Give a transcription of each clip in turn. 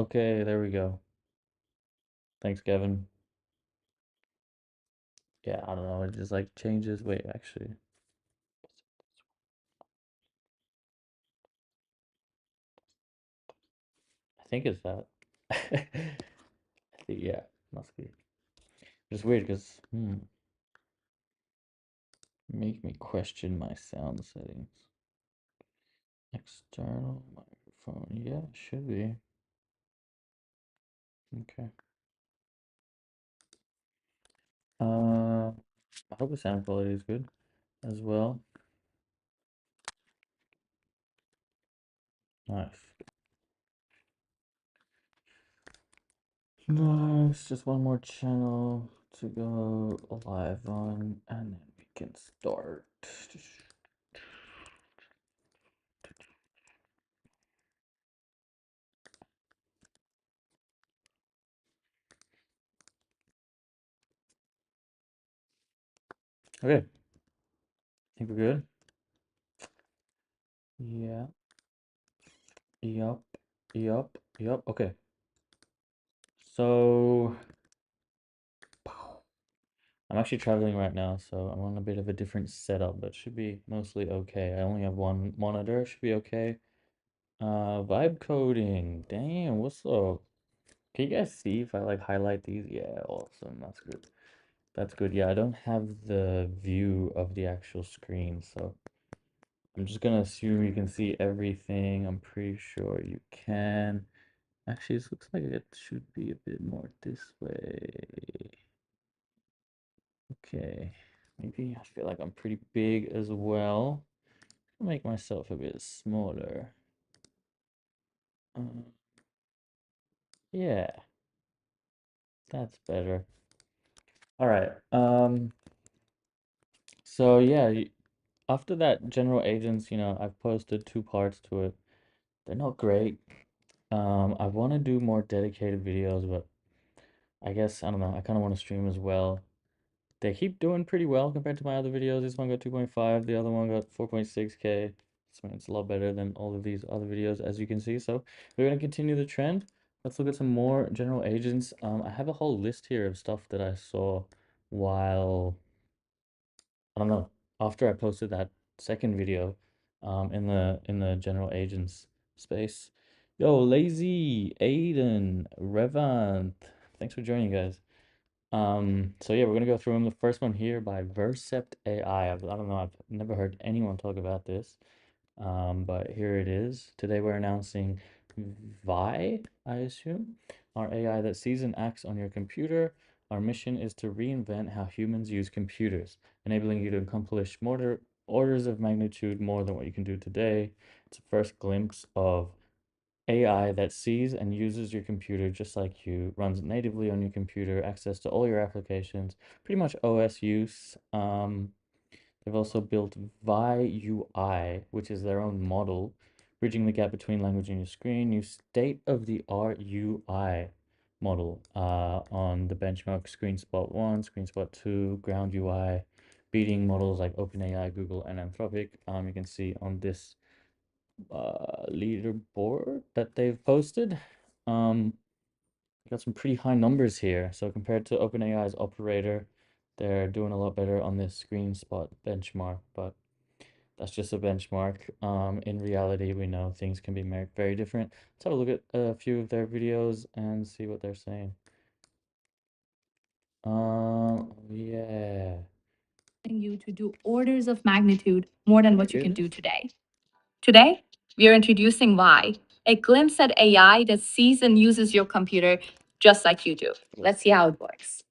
Okay, there we go. Thanks, Kevin. Yeah, I don't know. It just like changes. Wait, actually, I think it's that. I think, yeah, must be. It's weird because make me question my sound settings. External microphone. Yeah, should be. Okay. I hope the sound quality is good as well. Nice. Nice. Just one more channel to go live on, and then we can start. Okay, think we're good. Yeah. Yup. Yup. Yup. Okay. So I'm actually traveling right now, so I'm on a bit of a different setup, but should be mostly okay. I only have one monitor, should be okay. Vibe coding. Damn, what's up? Can you guys see if I like highlight these? Yeah, awesome. That's good. That's good. Yeah, I don't have the view of the actual screen, so I'm just gonna assume you can see everything. I'm pretty sure you can. Actually, this looks like it should be a bit more this way. Okay, maybe I feel like I'm pretty big as well. I'll make myself a bit smaller. Uh, yeah, that's better. All right. So yeah, after that general agents, I've posted two parts to it. They're not great. I want to do more dedicated videos, but I guess I don't know. I kind of want to stream as well. They keep doing pretty well compared to my other videos. This one got 2.5, the other one got 4.6K. So it's a lot better than all of these other videos, as you can see. So we're gonna continue the trend. Let's look at some more general agents. I have a whole list here of stuff that I saw while I don't know, after I posted that second video, in the general agents space. Yo, Lazy, Aiden, Revant, thanks for joining, guys. So yeah, we're gonna go through them. The first one here by Vercept AI. I don't know, I've never heard anyone talk about this. But here it is. Today we're announcing Vi, I assume, our AI that sees and acts on your computer. Our mission is to reinvent how humans use computers, enabling you to accomplish more orders of magnitude more than what you can do today. It's a first glimpse of AI that sees and uses your computer just like you, runs natively on your computer, access to all your applications, pretty much OS use. They've also built Vi UI, which is their own model, bridging the gap between language and your screen. New state-of-the-art UI model on the benchmark ScreenSpot 1, ScreenSpot 2, Ground UI, beating models like OpenAI, Google, and Anthropic. You can see on this leaderboard that they've posted. Got some pretty high numbers here. So compared to OpenAI's operator, they're doing a lot better on this ScreenSpot benchmark, but that's just a benchmark. In reality, we know things can be very different. Let's have a look at a few of their videos and see what they're saying. Yeah. You to do orders of magnitude more than what you Here can it do is. today. Today, we are introducing Why, a glimpse at AI that sees and uses your computer just like you do. Let's see how it works.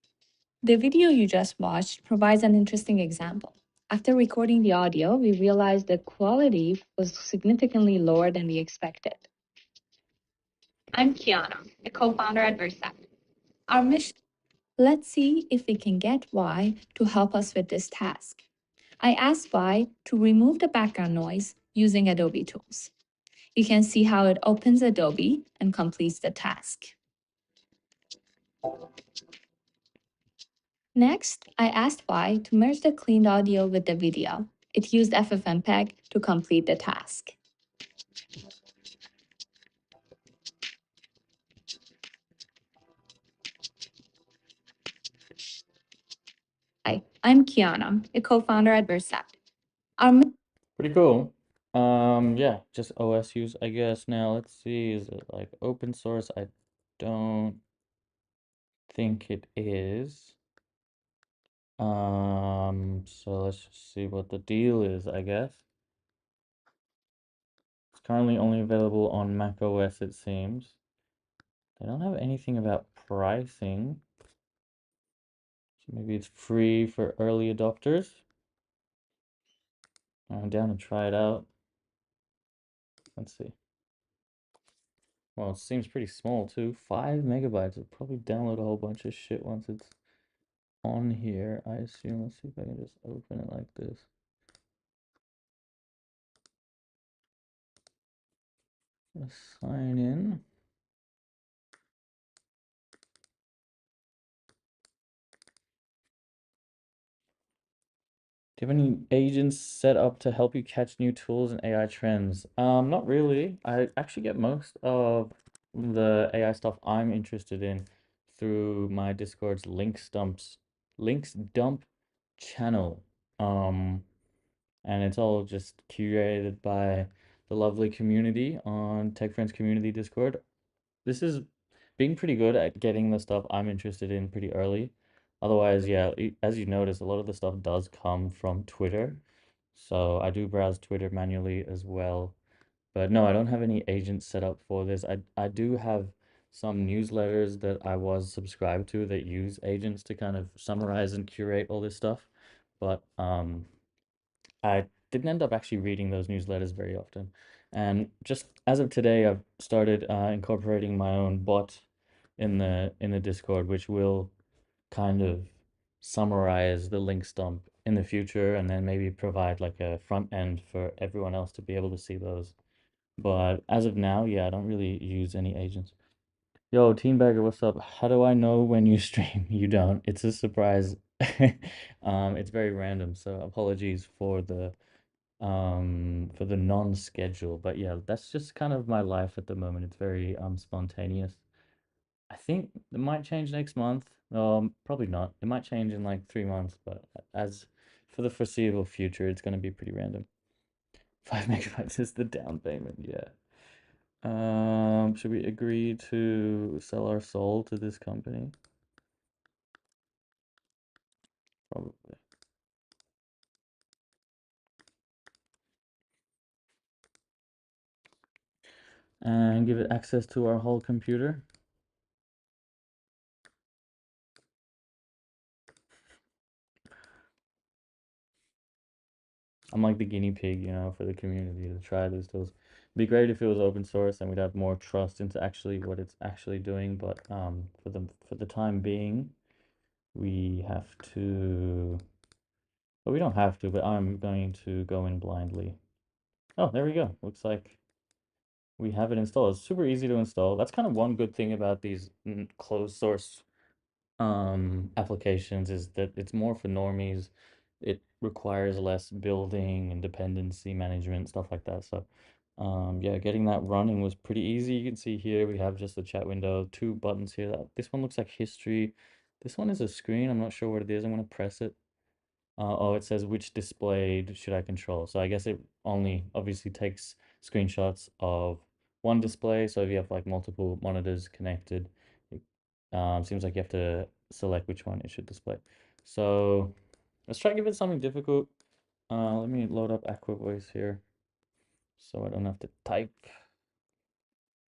The video you just watched provides an interesting example. After recording the audio, we realized the quality was significantly lower than we expected. I'm Kiana, a co-founder at Versac. Our mission. Let's see if we can get Why to help us with this task. I asked Why to remove the background noise using Adobe tools. You can see how it opens Adobe and completes the task. Next, I asked Why to merge the cleaned audio with the video. It used FFmpeg to complete the task. I'm Kiana, a co-founder at Versact. Our Pretty cool. Yeah, just OS use, I guess. Now let's see, is it like open source? I don't think it is. So let's just see what the deal is, I guess. It's currently only available on Mac OS, it seems. They don't have anything about pricing. So maybe it's free for early adopters. I'm down to try it out. Let's see. Well, it seems pretty small too. 5 MB. It'll probably download a whole bunch of shit once it's on here, I assume. Let's see if I can just open it like this. Let's sign in. Do you have any agents set up to help you catch new tools and AI trends? Not really. I actually get most of the AI stuff I'm interested in through my Discord's links dump channel. Um, and it's all just curated by the lovely community on Tech Friends Community Discord. This is being pretty good at getting the stuff I'm interested in pretty early. Otherwise, yeah, as you notice, a lot of the stuff does come from Twitter. So I do browse Twitter manually as well. But no, I don't have any agents set up for this. I do have some newsletters that I was subscribed to that use agents to kind of summarize and curate all this stuff. But I didn't end up actually reading those newsletters very often. And just as of today, I've started incorporating my own bot in the Discord, which will kind of summarize the link stump in the future, and then maybe provide like a front end for everyone else to be able to see those. But as of now, yeah, I don't really use any agents. Yo, Teen Bagger, what's up? How do I know when you stream? You don't. It's a surprise. It's very random, so apologies for the non-schedule. But yeah, that's just kind of my life at the moment. It's very spontaneous. I think it might change next month. Probably not. It might change in like 3 months, but as for the foreseeable future, it's gonna be pretty random. 5 MB is the down payment, yeah. Should we agree to sell our soul to this company? Probably. And give it access to our whole computer. I'm like the guinea pig, for the community to try these tools. It'd be great if it was open source and we'd have more trust into actually what it's actually doing, but for the time being, we have to, well, we don't have to, but I'm going to go in blindly. Oh, there we go. Looks like we have it installed. It's super easy to install. That's kind of one good thing about these closed source applications, is that it's more for normies. It requires less building and dependency management, stuff like that. So yeah, getting that running was pretty easy. You can see here we have just the chat window, two buttons here. This one looks like history. This one is a screen. I'm not sure what it is. I'm going to press it. Oh, it says which display should I control. So I guess it only obviously takes screenshots of one display. So if you have like multiple monitors connected, it seems like you have to select which one it should display. So let's try to give it something difficult. Let me load up Aqua Voice here so I don't have to type.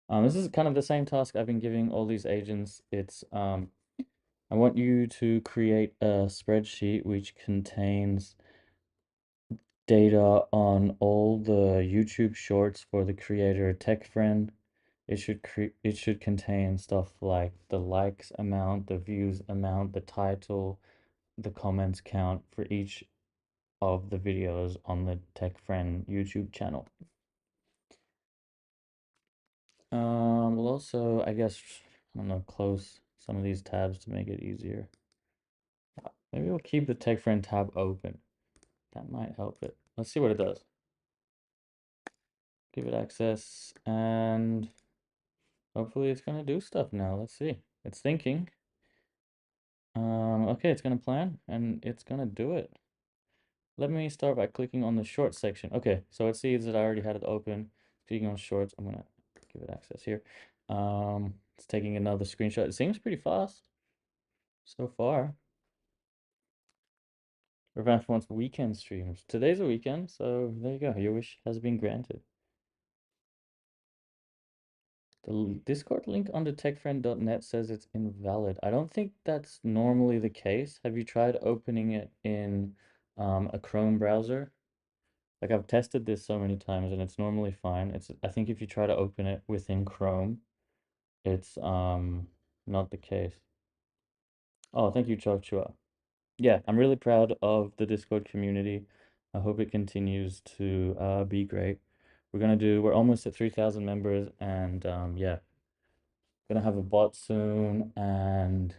This is kind of the same task I've been giving all these agents. It's I want you to create a spreadsheet which contains data on all the YouTube shorts for the creator Tech Friend. It should contain stuff like the likes amount, the views amount, the title, the comments count for each of the videos on the Tech Friend YouTube channel. We'll also, I guess, I don't know, close some of these tabs to make it easier. Maybe we'll keep the Tech Friend tab open. That might help it. Let's see what it does. Give it access, and hopefully it's gonna do stuff now. Let's see. It's thinking. Okay, it's gonna plan and it's gonna do it. Let me start by clicking on the short section. Okay, so it sees that I already had it open. Clicking on shorts, I'm gonna give it access here. It's taking another screenshot. It seems pretty fast so far. Revenge wants weekend streams. Today's a weekend, so there you go. Your wish has been granted. The Discord link on techfriend.net says it's invalid. I don't think that's normally the case. Have you tried opening it in a Chrome browser? Like I've tested this so many times and it's normally fine. I think if you try to open it within Chrome, it's not the case. Oh, thank you, Chochua. Yeah, I'm really proud of the Discord community. I hope it continues to be great. We're almost at 3,000 members and yeah, gonna have a bot soon and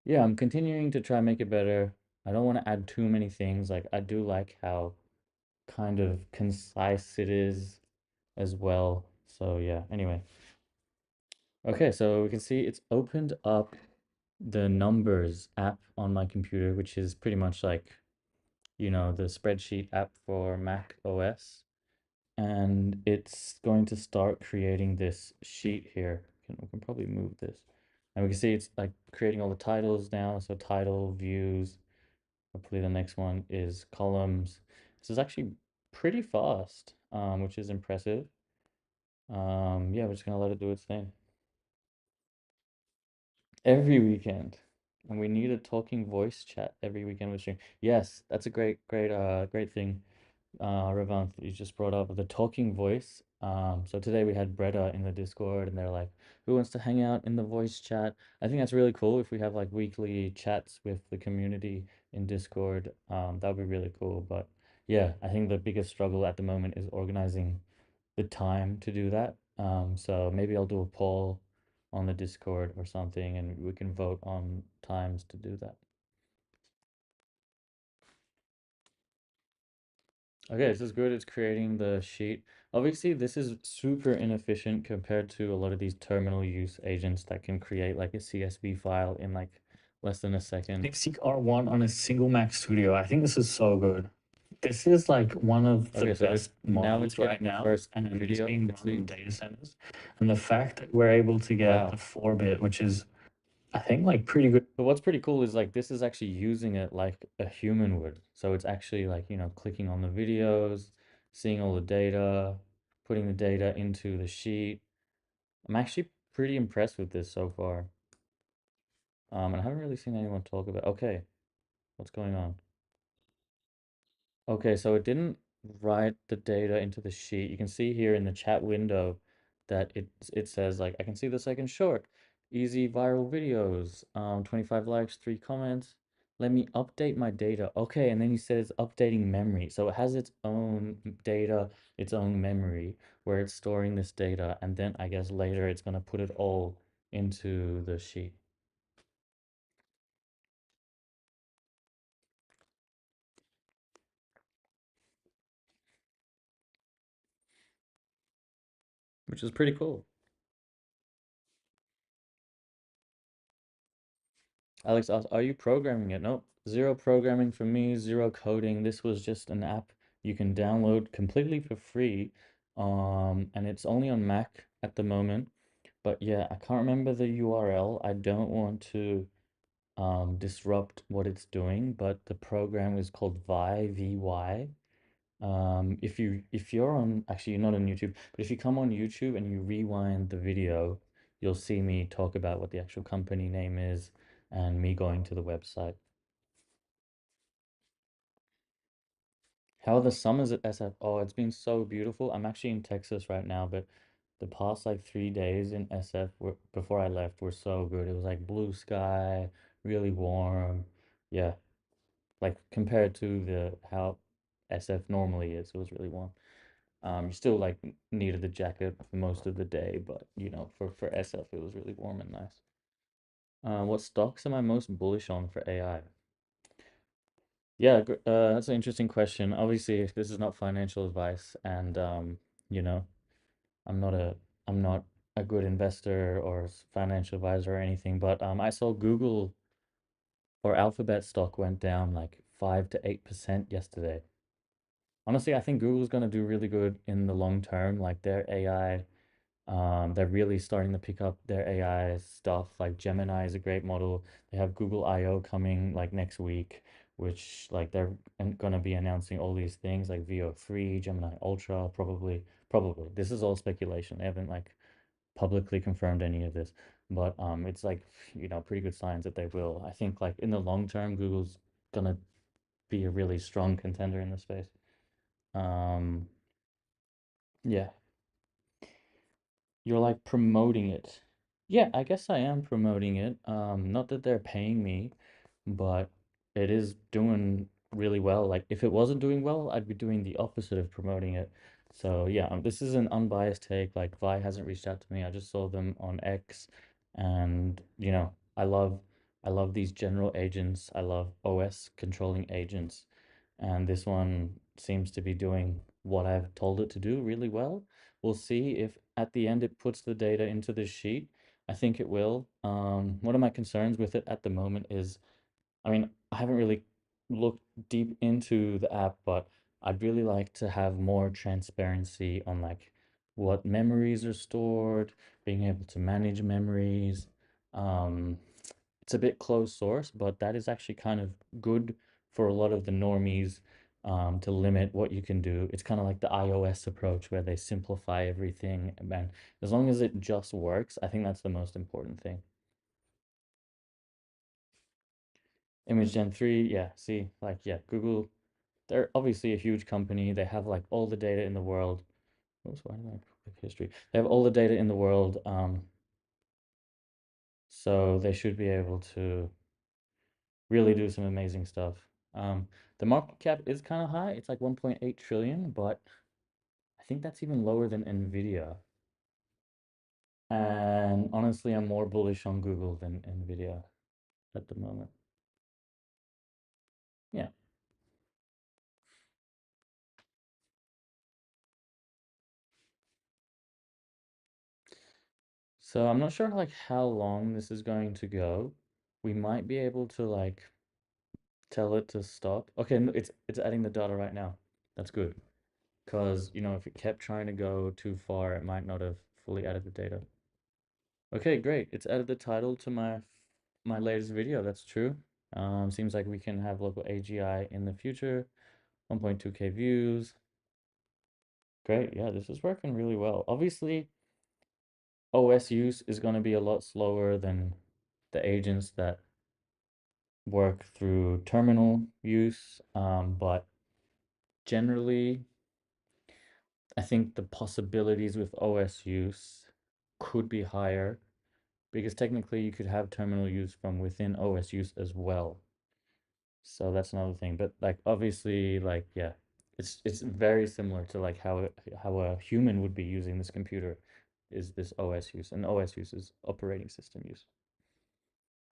yeah, I'm continuing to try and make it better. I don't want to add too many things. Like I do like how kind of concise it is as well. So yeah, anyway. Okay, so we can see it's opened up the Numbers app on my computer, which is pretty much like, the spreadsheet app for Mac OS. And it's going to start creating this sheet here. We can probably move this. And we can see it's like creating all the titles now. So title, views. Hopefully the next one is columns. This is actually pretty fast, which is impressive. Yeah, we're just gonna let it do its thing. Every weekend. And we need a talking voice chat every weekend with stream. Yes, that's a great thing, Ravanth, you just brought up the talking voice. So today we had Bretta in the Discord, and they're like, "Who wants to hang out in the voice chat?" I think that's really cool if we have like weekly chats with the community in Discord. That would be really cool. But yeah, I think the biggest struggle at the moment is organizing the time to do that. So maybe I'll do a poll on the Discord or something, and we can vote on times to do that. Okay, this is good. It's creating the sheet. Obviously, this is super inefficient compared to a lot of these terminal use agents that can create like a CSV file in like less than a second. Seek R1 on a single Mac Studio. I think this is so good. This is like one of the Okay, so best now it's models getting right the now, first and it's video. being Let's run see. in data centers. And the fact that we're able to get the Wow. 4-bit, which is, I think, like pretty good. But what's pretty cool is like this is actually using it like a human would. So it's actually like, clicking on the videos, seeing all the data, putting the data into the sheet. I'm actually pretty impressed with this so far. And I haven't really seen anyone talk about. Okay, what's going on? Okay, so it didn't write the data into the sheet. You can see here in the chat window that it says like I can see the second short. Easy viral videos. 25 likes, 3 comments. Let me update my data. Okay, and then he says updating memory. So it has its own data, its own memory where it's storing this data, and then I guess later it's gonna put it all into the sheet. Which is pretty cool. Alex asked, "Are you programming it?" Nope, zero programming for me, zero coding. This was just an app you can download completely for free, and it's only on Mac at the moment. But yeah, I can't remember the URL. I don't want to disrupt what it's doing, but the program is called VY. If you're on, actually you're not on YouTube, but if you come on YouTube and you rewind the video, you'll see me talk about what the actual company name is and me going to the website. How are the summers at SF? Oh, it's been so beautiful. I'm actually in Texas right now, but the past like 3 days in SF before I left were so good. It was like blue sky, really warm. Yeah, like compared to the how SF normally is, it was really warm. You still like needed the jacket for most of the day, but for SF it was really warm and nice. What stocks am I most bullish on for AI? Yeah, that's an interesting question. Obviously, this is not financial advice, and you know, I'm not a I'm not a good investor or financial advisor or anything, but I saw Google. or Alphabet stock went down like 5 to 8% yesterday. Honestly, I think Google's going to do really good in the long term. Like their AI, they're really starting to pick up their AI stuff. Like Gemini is a great model. They have Google I/O coming like next week, which like they're going to be announcing all these things like VO3, Gemini Ultra, probably. Probably. This is all speculation. They haven't like publicly confirmed any of this, but it's like pretty good signs that they will. I think like in the long term, Google's gonna be a really strong contender in the space. Um, yeah, you're like promoting it. Yeah, I guess I am promoting it. Not that they're paying me, but it is doing really well. Like if it wasn't doing well, I'd be doing the opposite of promoting it. So yeah, this is an unbiased take. Like Vi hasn't reached out to me. I just saw them on X, and I love these general agents. I love OS controlling agents, and this one seems to be doing what I've told it to do really well. We'll see if at the end it puts the data into this sheet. I think it will. One of my concerns with it at the moment is, I mean, I haven't really looked deep into the app, but I'd really like to have more transparency on like what memories are stored, being able to manage memories. Um, it's a bit closed source, but that is actually kind of good for a lot of the normies, to limit what you can do. It's kind of like the iOS approach where they simplify everything. And as long as it just works, I think that's the most important thing. Image Gen 3, yeah, see, like, yeah, Google, they're obviously a huge company. They have like all the data in the world. Oops, why did I click history? They have all the data in the world, so they should be able to really do some amazing stuff. Um, the market cap is kind of high. It's like 1.8 trillion, but I think that's even lower than Nvidia. And honestly, I'm more bullish on Google than Nvidia at the moment. Yeah. So I'm not sure like how long this is going to go. We might be able to like tell it to stop. Okay, no, it's adding the data right now. That's good. Because, if it kept trying to go too far, it might not have fully added the data. Okay, great. It's added the title to my latest video. That's true. Seems like we can have local AGI in the future. 1.2K views. Great. Yeah, this is working really well. Obviously, OS use is going to be a lot slower than the agents that work through terminal use. But generally, I think the possibilities with OS use could be higher because technically you could have terminal use from within OS use as well. So that's another thing. But like obviously, like yeah, it's very similar to like how a human would be using this computer is this OS use, and OS use is operating system use.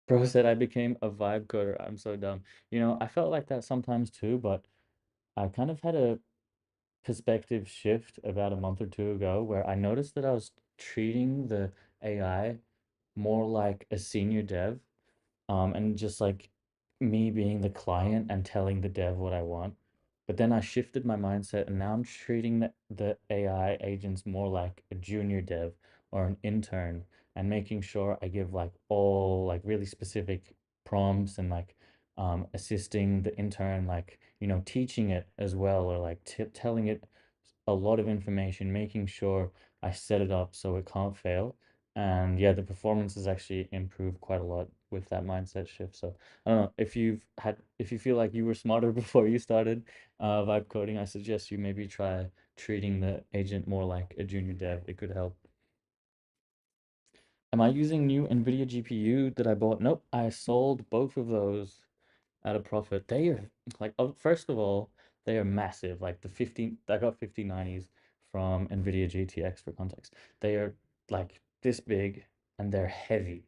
Bro said I became a vibe coder. I'm so dumb. I felt like that sometimes too, but I kind of had a perspective shift about a month or two ago where I noticed that I was treating the AI more like a senior dev, and just like me being the client and telling the dev what I want. But then I shifted my mindset and now I'm treating the AI agents more like a junior dev or an intern, and making sure I give like all like really specific prompts, and like assisting the intern, like teaching it as well, or like telling it a lot of information, making sure I set it up so it can't fail. And yeah, the performance has actually improved quite a lot with that mindset shift. So I don't know if you feel like you were smarter before you started vibe coding, I suggest you maybe try treating the agent more like a junior dev. It could help. Am I using new NVIDIA GPU that I bought? Nope, I sold both of those at a profit. They are like, first of all, they are massive. Like I got 5090s from NVIDIA GTX for context. They are like this big and they're heavy.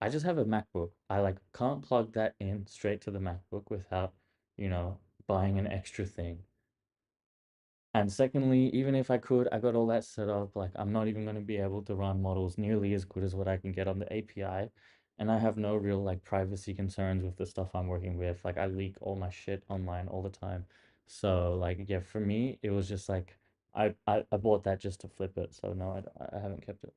I just have a MacBook. I like can't plug that in straight to the MacBook without, you know, buying an extra thing. And secondly, even if I could, I got all that set up. Like I'm not even going to be able to run models nearly as good as what I can get on the API. and I have no real like privacy concerns with the stuff I'm working with. Like I leak all my shit online all the time. So like yeah, for me it was just like I bought that just to flip it. So no, I haven't kept it.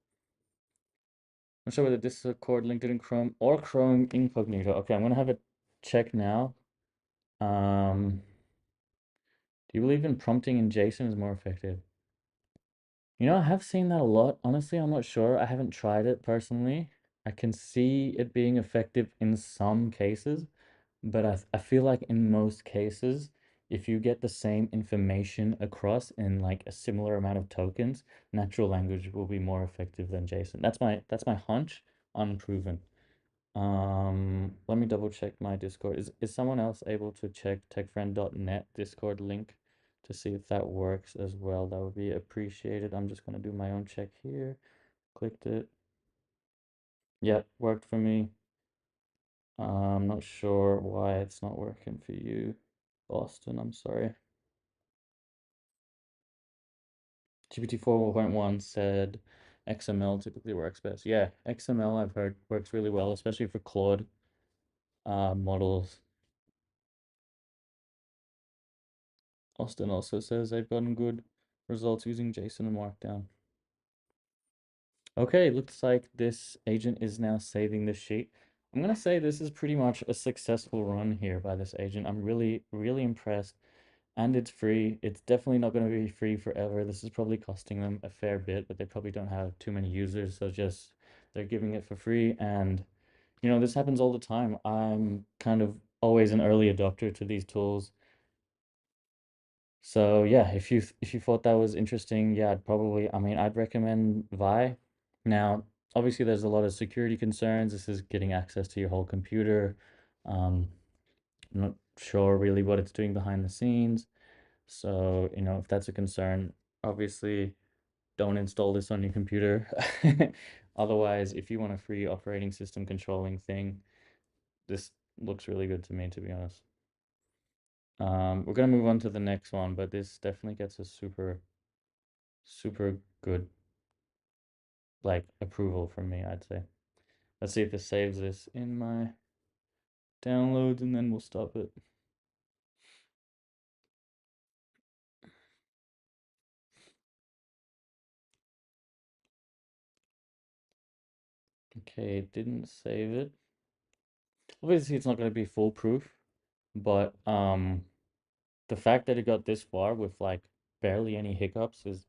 I'm sure whether Discord linked it in Chrome or Chrome Incognito. Okay, I'm gonna have a check now. Um, do you believe in prompting in JSON is more effective? You know, I have seen that a lot. Honestly, I'm not sure. I haven't tried it personally. I can see it being effective in some cases, but I feel like in most cases, if you get the same information across in like a similar amount of tokens, natural language will be more effective than JSON. That's my hunch, unproven. Let me double check my Discord. Is someone else able to check techfriend.net Discord link to see if that works as well? That would be appreciated. I'm just gonna do my own check here. Clicked it. Yeah, worked for me. I'm not sure why it's not working for you, Boston. I'm sorry. GPT 4.1 said XML typically works best. Yeah, XML I've heard works really well, especially for Claude models. Austin also says they've gotten good results using JSON and Markdown. Okay, looks like this agent is now saving the sheet. I'm gonna say this is pretty much a successful run here by this agent. I'm really, really impressed. And it's free. It's definitely not going to be free forever. This is probably costing them a fair bit, but they probably don't have too many users, so just they're giving it for free. And this happens all the time. I'm kind of always an early adopter to these tools. So yeah, if you thought that was interesting, yeah, I mean, I'd recommend Vi. Now, obviously there's a lot of security concerns. This is getting access to your whole computer. Um, I'm not sure really what it's doing behind the scenes. So, if that's a concern, obviously don't install this on your computer. Otherwise, if you want a free operating system controlling thing, this looks really good to me, to be honest. We're gonna move on to the next one, but this definitely gets a super, super good like approval from me, I'd say. Let's see if this saves this in my downloads and then we'll stop it. Okay, it didn't save it. Obviously, it's not gonna be foolproof, but the fact that it got this far with like barely any hiccups is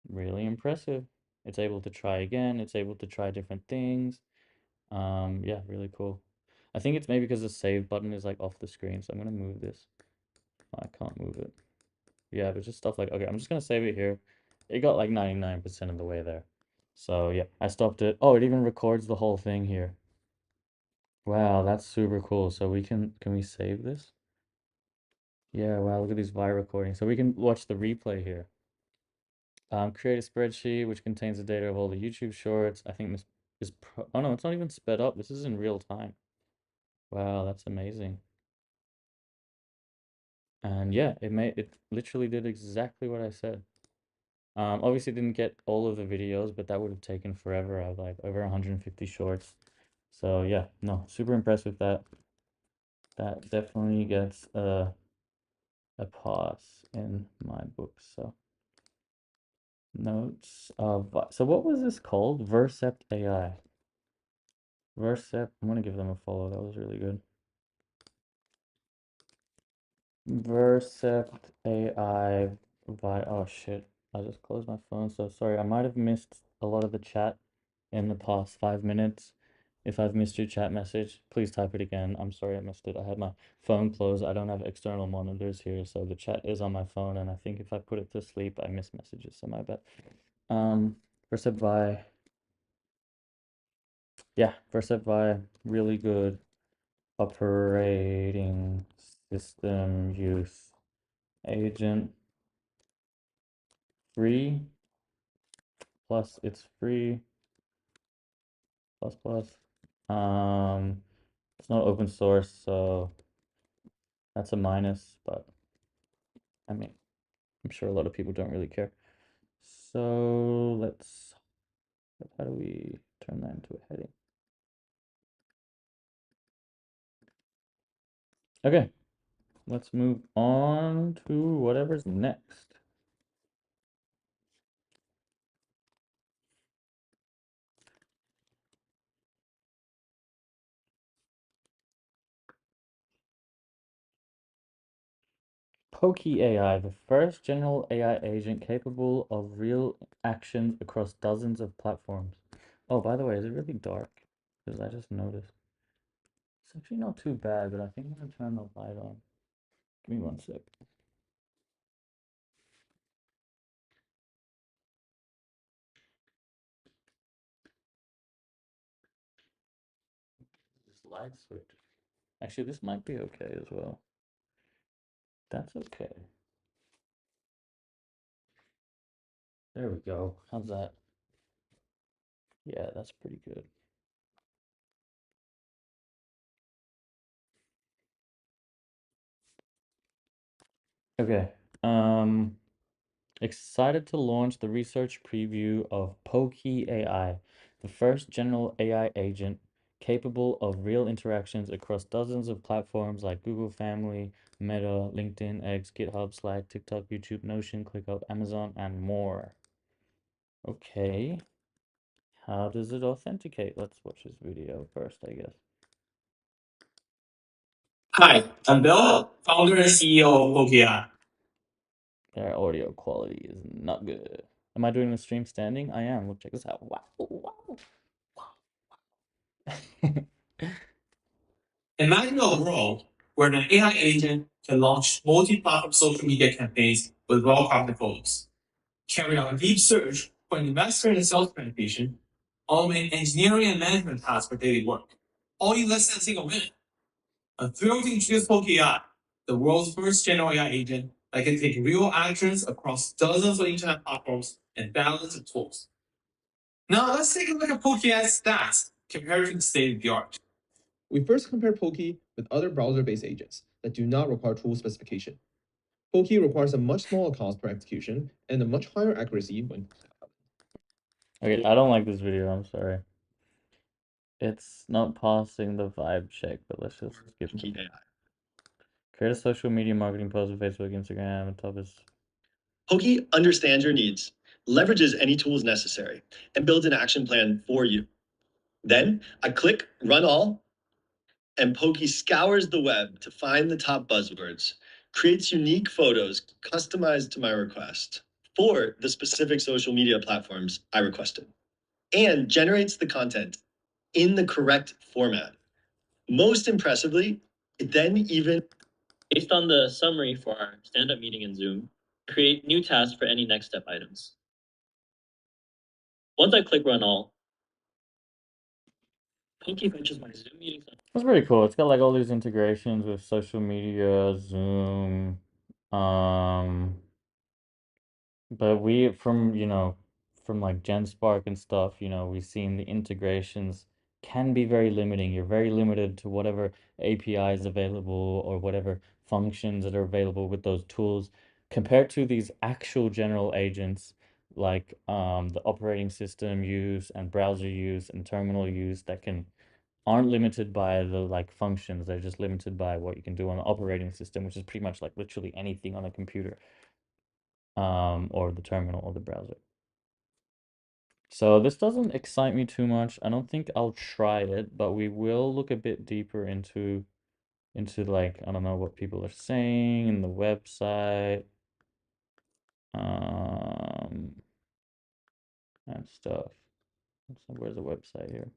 really impressive. It's able to try again, it's able to try different things. Yeah, really cool. I think it's maybe because the save button is like off the screen, so I'm gonna move this. I can't move it. Yeah, but just stuff like, okay, I'm just gonna save it here. It got like 99% of the way there. So yeah, I stopped it. Oh, it even records the whole thing here. Wow, that's super cool. So can we save this? Yeah, wow, look at these Vi recordings. So we can watch the replay here. Create a spreadsheet which contains the data of all the YouTube shorts. I think this oh no, it's not even sped up. This is in real time. Wow, that's amazing. And yeah, it literally did exactly what I said. Obviously didn't get all of the videos, but that would have taken forever. I have like over 150 shorts. So yeah, no, super impressed with that. That definitely gets a pass in my book. So notes of so what was this called? Vercept AI. Vercept. I'm gonna give them a follow. That was really good. Vercept AI oh shit. I just closed my phone, so sorry. I might have missed a lot of the chat in the past 5 minutes. If I've missed your chat message, please type it again. I'm sorry I missed it. I had my phone closed. I don't have external monitors here, so the chat is on my phone, and I think if I put it to sleep, I miss messages, so my bad. Um, Vercept Vi. Yeah, Vercept Vi, really good operating system use agent. Free, plus it's free, plus plus. It's not open source, so that's a minus, but I mean, I'm sure a lot of people don't really care. So how do we turn that into a heading? Okay, let's move on to whatever's next. Pokey AI, the first general AI agent capable of real actions across dozens of platforms. Oh, by the way, is it really dark? Because I just noticed. It's actually not too bad, but I think I'm gonna turn the light on. Give me one sec. This light switch. Actually, this might be okay as well. That's okay. There we go. How's that? Yeah, that's pretty good. Okay. Um, Excited to launch the research preview of Pokey AI, the first general AI agent capable of real interactions across dozens of platforms like Google Family, Meta, LinkedIn, X, GitHub, Slack, TikTok, YouTube, Notion, ClickUp, Amazon, and more. Okay. How does it authenticate? Let's watch this video first, I guess. Hi, I'm Bill, founder and CEO of Pokia. Their audio quality is not good. Am I doing the stream standing? I am. Look, check this out. Wow, wow, wow. Imagine a world where an AI agent can launch multi-platform social media campaigns with well-crafted photos, carry out a deep search for an investor and sales presentation, automate engineering and management tasks for daily work, all in less than a single minute. I'm thrilled to introduce Pokia, the world's first general AI agent that can take real actions across dozens of internet platforms and thousands of tools. Now let's take a look at Pokia's stats compared to the state of the art. We first compare Poki with other browser-based agents that do not require tool specification. Poki requires a much smaller cost per execution and a much higher accuracy when. Okay, I don't like this video, I'm sorry. It's not passing the vibe check, but let's just skip it. Create a social media marketing post on Facebook, Instagram, and top is. Poki understands your needs, leverages any tools necessary, and builds an action plan for you. Then I click Run All, and Poki scours the web to find the top buzzwords, creates unique photos customized to my request for the specific social media platforms I requested, and generates the content in the correct format. Most impressively, it then even, based on the summary for our stand-up meeting in Zoom, create new tasks for any next step items. Once I click Run All, Poki fetches my Zoom meeting. That's pretty cool. It's got like all these integrations with social media, Zoom, um, but we from, from like GenSpark and stuff, we've seen the integrations can be very limiting. You're very limited to whatever API is available or whatever functions that are available with those tools compared to these actual general agents like the operating system use and browser use and terminal use that can aren't limited by the like functions. They're just limited by what you can do on the operating system, which is pretty much like literally anything on a computer or the terminal or the browser. So this doesn't excite me too much. I don't think I'll try it, but we will look a bit deeper into like I don't know what people are saying in the website um and stuff. So where's the website here?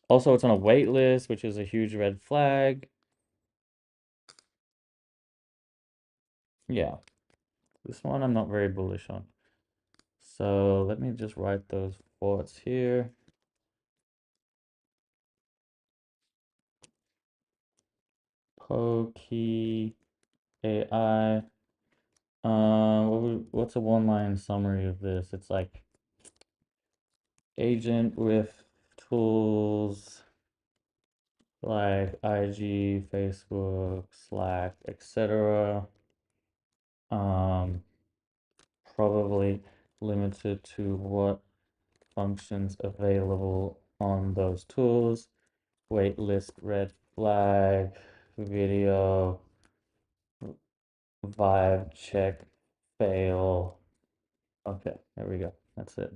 Also, it's on a wait list, which is a huge red flag. Yeah, this one I'm not very bullish on. So let me just write those thoughts here. Pokey AI. What's a one-line summary of this? It's like agent with tools like IG, Facebook, Slack, etc. Um, Probably limited to what functions available on those tools. Waitlist, red flag, video, vibe check, fail. Okay, there we go. That's it.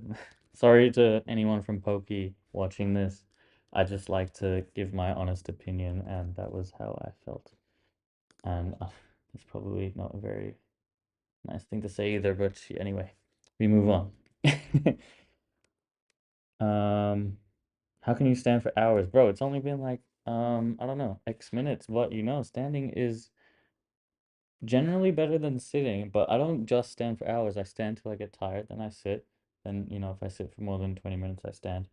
Sorry to anyone from Pokey watching this. I just like to give my honest opinion, and that was how I felt. And it's probably not a very nice thing to say either, but anyway, we move on. Um, how can you stand for hours? Bro, it's only been like, I don't know, X minutes, but standanding is generally better than sitting, but I don't just stand for hours. I stand till I get tired, then I sit. Then, if I sit for more than 20 minutes, I stand.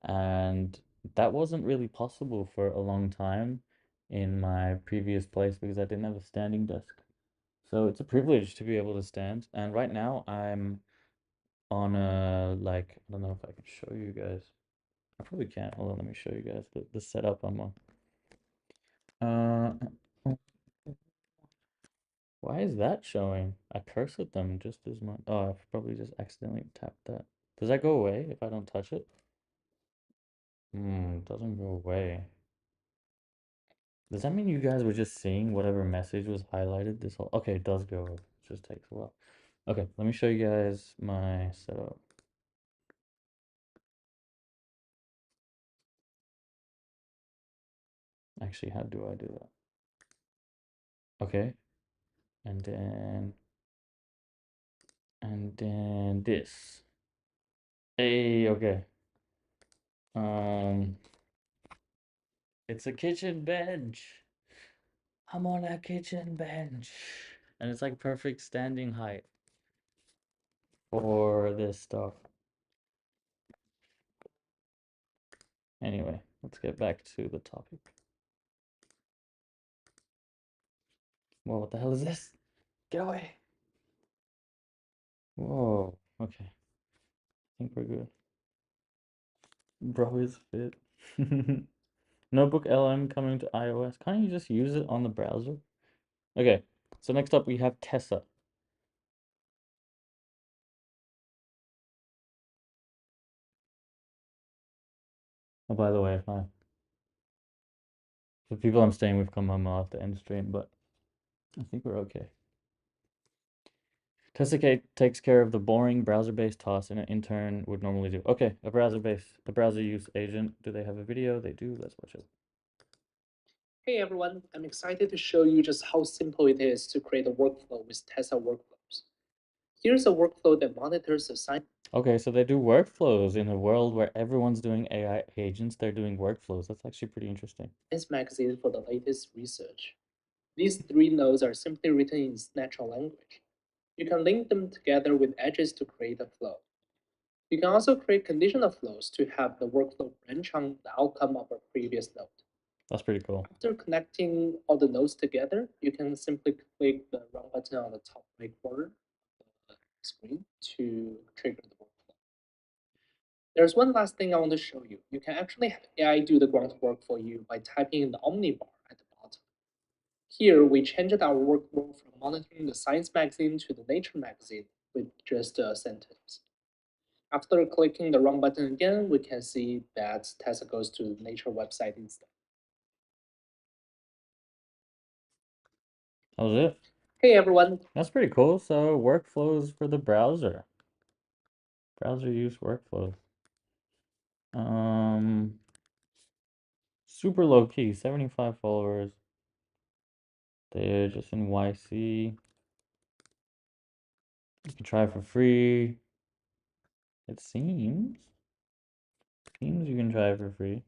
And that wasn't really possible for a long time in my previous place because I didn't have a standing desk. So it's a privilege to be able to stand. And right now I'm on a, like, I don't know if I can show you guys. I probably can't. Hold on, let me show you guys the setup I'm on. Uh, Why is that showing? I curse at them just as much. Oh, I've probably just accidentally tapped that. Does that go away if I don't touch it? It doesn't go away. Does that mean you guys were just seeing whatever message was highlighted this whole... Okay, it does go away. It just takes a while. Okay, let me show you guys my setup. Actually, how do I do that? Okay, and then this. Hey, okay. Um, it's a kitchen bench. I'm on a kitchen bench. And it's like perfect standing height for this stuff. Anyway, let's get back to the topic. Whoa, what the hell is this? Get away. Whoa, okay. I think we're good. Bro is fit. Notebook LM coming to iOS. Can't you just use it on the browser? Okay, so next up we have Tessa. Oh, by the way, hi. The people I'm staying with come home, I'll have to end stream, but I think we're okay. Tessicate takes care of the boring browser-based tasks an intern would normally do. Okay, a browser use agent. Do they have a video? They do. Let's watch it. Hey everyone, I'm excited to show you just how simple it is to create a workflow with Tesla workflows. Here's a workflow that monitors the science Okay, so they do workflows in a world where everyone's doing AI agents. They're doing workflows. That's actually pretty interesting. magazine for the latest research. These three nodes are simply written in natural language. You can link them together with edges to create a flow. You can also create conditional flows to have the workflow branch on the outcome of a previous node. That's pretty cool. After connecting all the nodes together, you can simply click the run button on the top right corner of the screen to trigger the workflow. There's one last thing I want to show you. You can actually have AI do the groundwork for you by typing in the omnibar at the bottom. Here, we changed our workflow from monitoring the science magazine to the nature magazine with just a sentence. After clicking the run button again, we can see that Tesla goes to the nature website instead. That was it. Hey everyone. That's pretty cool. So workflows for the browser. Browser use workflows. Um, Super low key, 75 followers. They're just in YC. You can try for free. It seems. Seems you can try for free.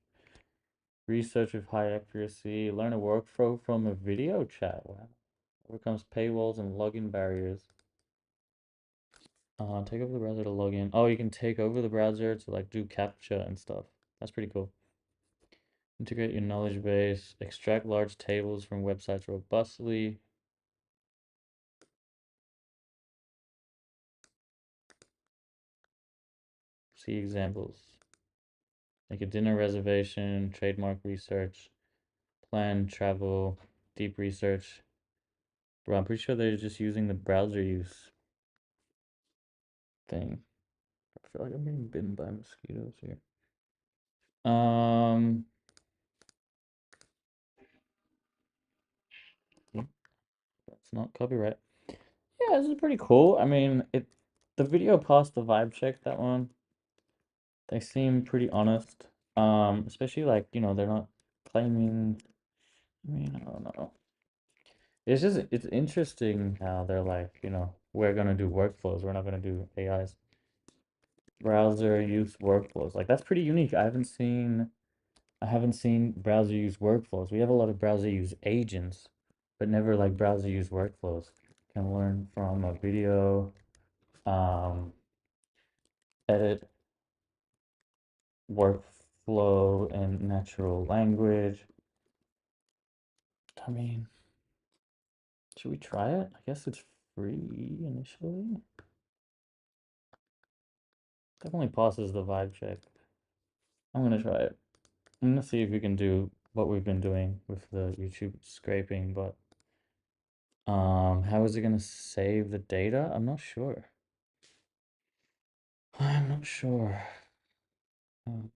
Research with high accuracy. Learn a workflow from a video chat. Wow. Overcomes paywalls and login barriers. Take over the browser to log in. Oh, you can take over the browser to like do captcha and stuff. That's pretty cool. Integrate your knowledge base. Extract large tables from websites robustly. See examples. Make a dinner reservation, trademark research, plan travel, deep research. Bro, I'm pretty sure they're just using the browser use thing. feel like I'm being bitten by mosquitoes here. Um, that's not copyright. Yeah, this is pretty cool. I mean, the video passed the vibe check, that one. They seem pretty honest. Especially like, they're not claiming, I mean, I don't know. It's interesting how they're like, we're gonna do workflows, we're not gonna do AIs. Browser use workflows. Like that's pretty unique. I haven't seen browser use workflows. We have a lot of browser use agents, but never like browser use workflows. Can learn from a video, um, edit workflow in natural language. I mean, should we try it? I guess it's free initially. Definitely passes the vibe check. I'm gonna try it. I'm gonna see if we can do what we've been doing with the YouTube scraping, but how is it gonna save the data? I'm not sure. I'm not sure. To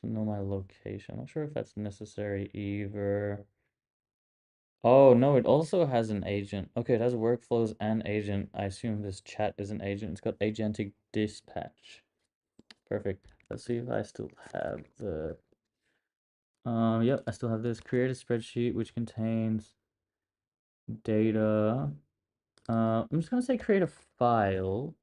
know my location. I'm not sure if that's necessary either. Oh, no, it also has an agent. Okay, it has workflows and agent. I assume this chat is an agent. It's got agentic dispatch. Perfect. Let's see if I still have the yep, I still have this. Create a spreadsheet which contains data. I'm just gonna say create a file.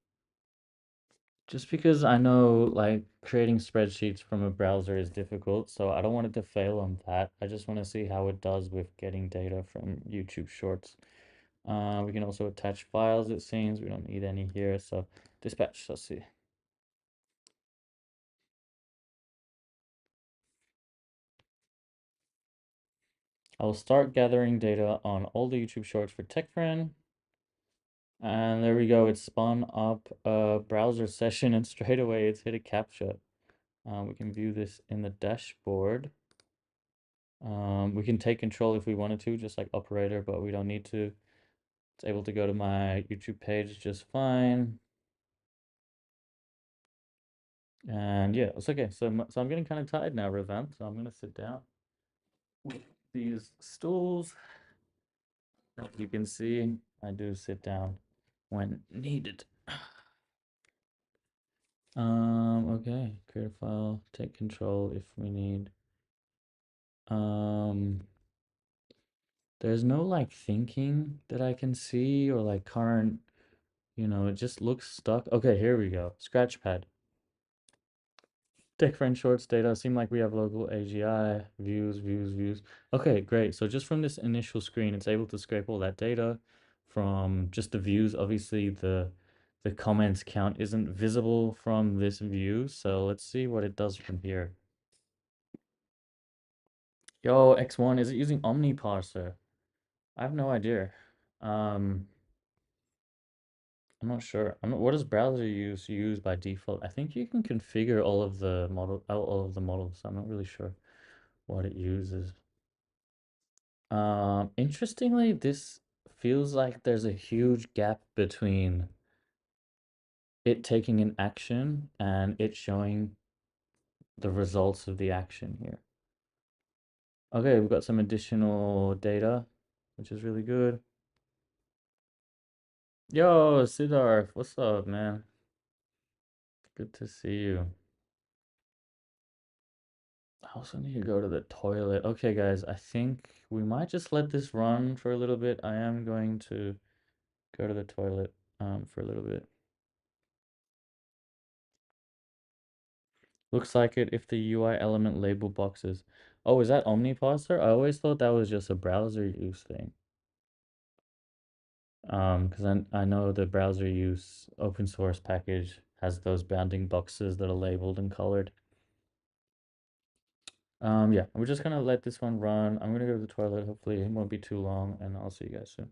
Just because I know like creating spreadsheets from a browser is difficult, so I don't want it to fail on that. I just want to see how it does with getting data from YouTube Shorts. We can also attach files, it seems. We don't need any here, so dispatch, let's see. I will start gathering data on all the YouTube Shorts for TechFriend. And there we go, it spun up a browser session and straight away it's hit a CAPTCHA. We can view this in the dashboard. We can take control if we wanted to, just like operator, but we don't need to. It's able to go to my YouTube page just fine. And yeah, it's okay. So I'm getting kind of tired now, Revan. So I'm gonna sit down with these stools. As you can see, I do sit down when needed. Okay, create a file, take control if we need. Um, there's no like thinking that I can see or like current, it just looks stuck. Okay, here we go. Scratchpad. Different shorts data seem like we have local AGI, views. Okay, great. So just from this initial screen, it's able to scrape all that data from just the views. Obviously, the comments count isn't visible from this view. So let's see what it does from here. Yo, X1, is it using Omni parser? I have no idea. Um, I'm not sure. What does browser use by default? I think you can configure all of the models. I'm not really sure what it uses. Interestingly, this feels like there's a huge gap between it taking an action and it showing the results of the action here. Okay, we've got some additional data, which is really good. Yo, Siddharth, what's up, man? Good to see you. I also need to go to the toilet. Okay, guys, I think we might just let this run for a little bit. I am going to go to the toilet for a little bit. Looks like it if the UI element label boxes. Oh, is that Omniparser? I always thought that was just a browser use thing. Because I know the browser use open source package has those bounding boxes that are labeled and colored. Yeah, we're just gonna let this one run. I'm gonna go to the toilet. Hopefully it won't be too long, and I'll see you guys soon.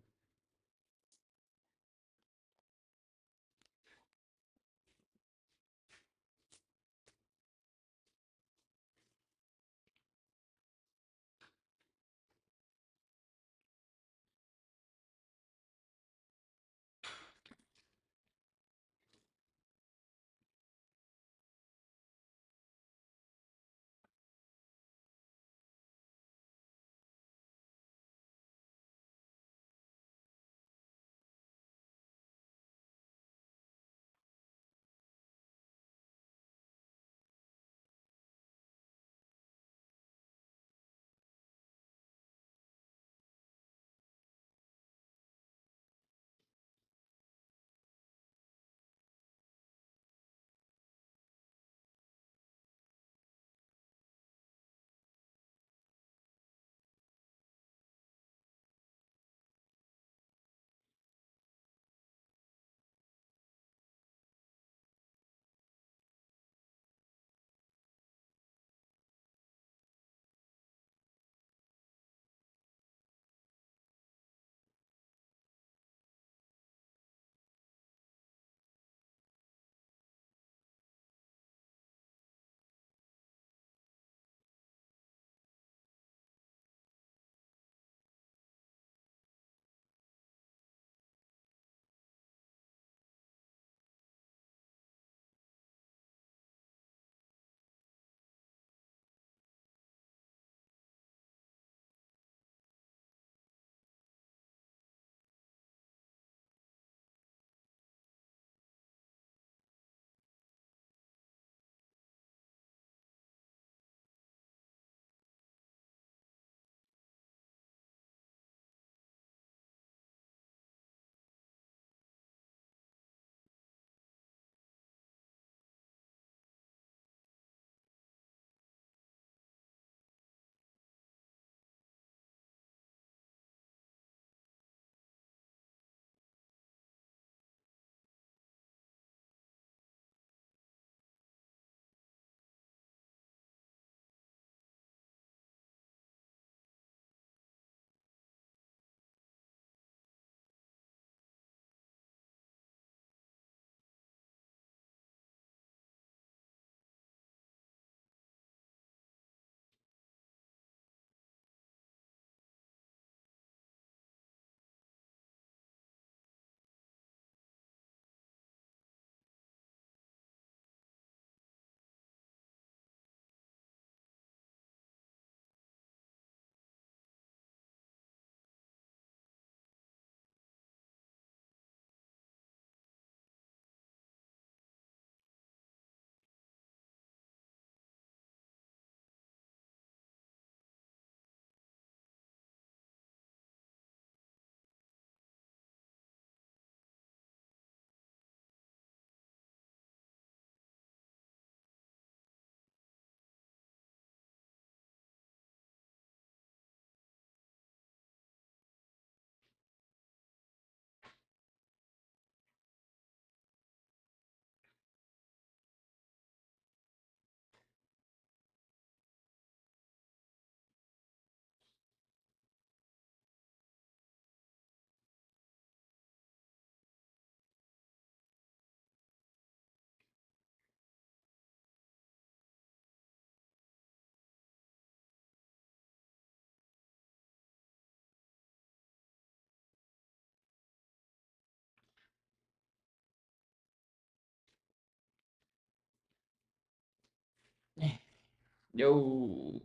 Yo,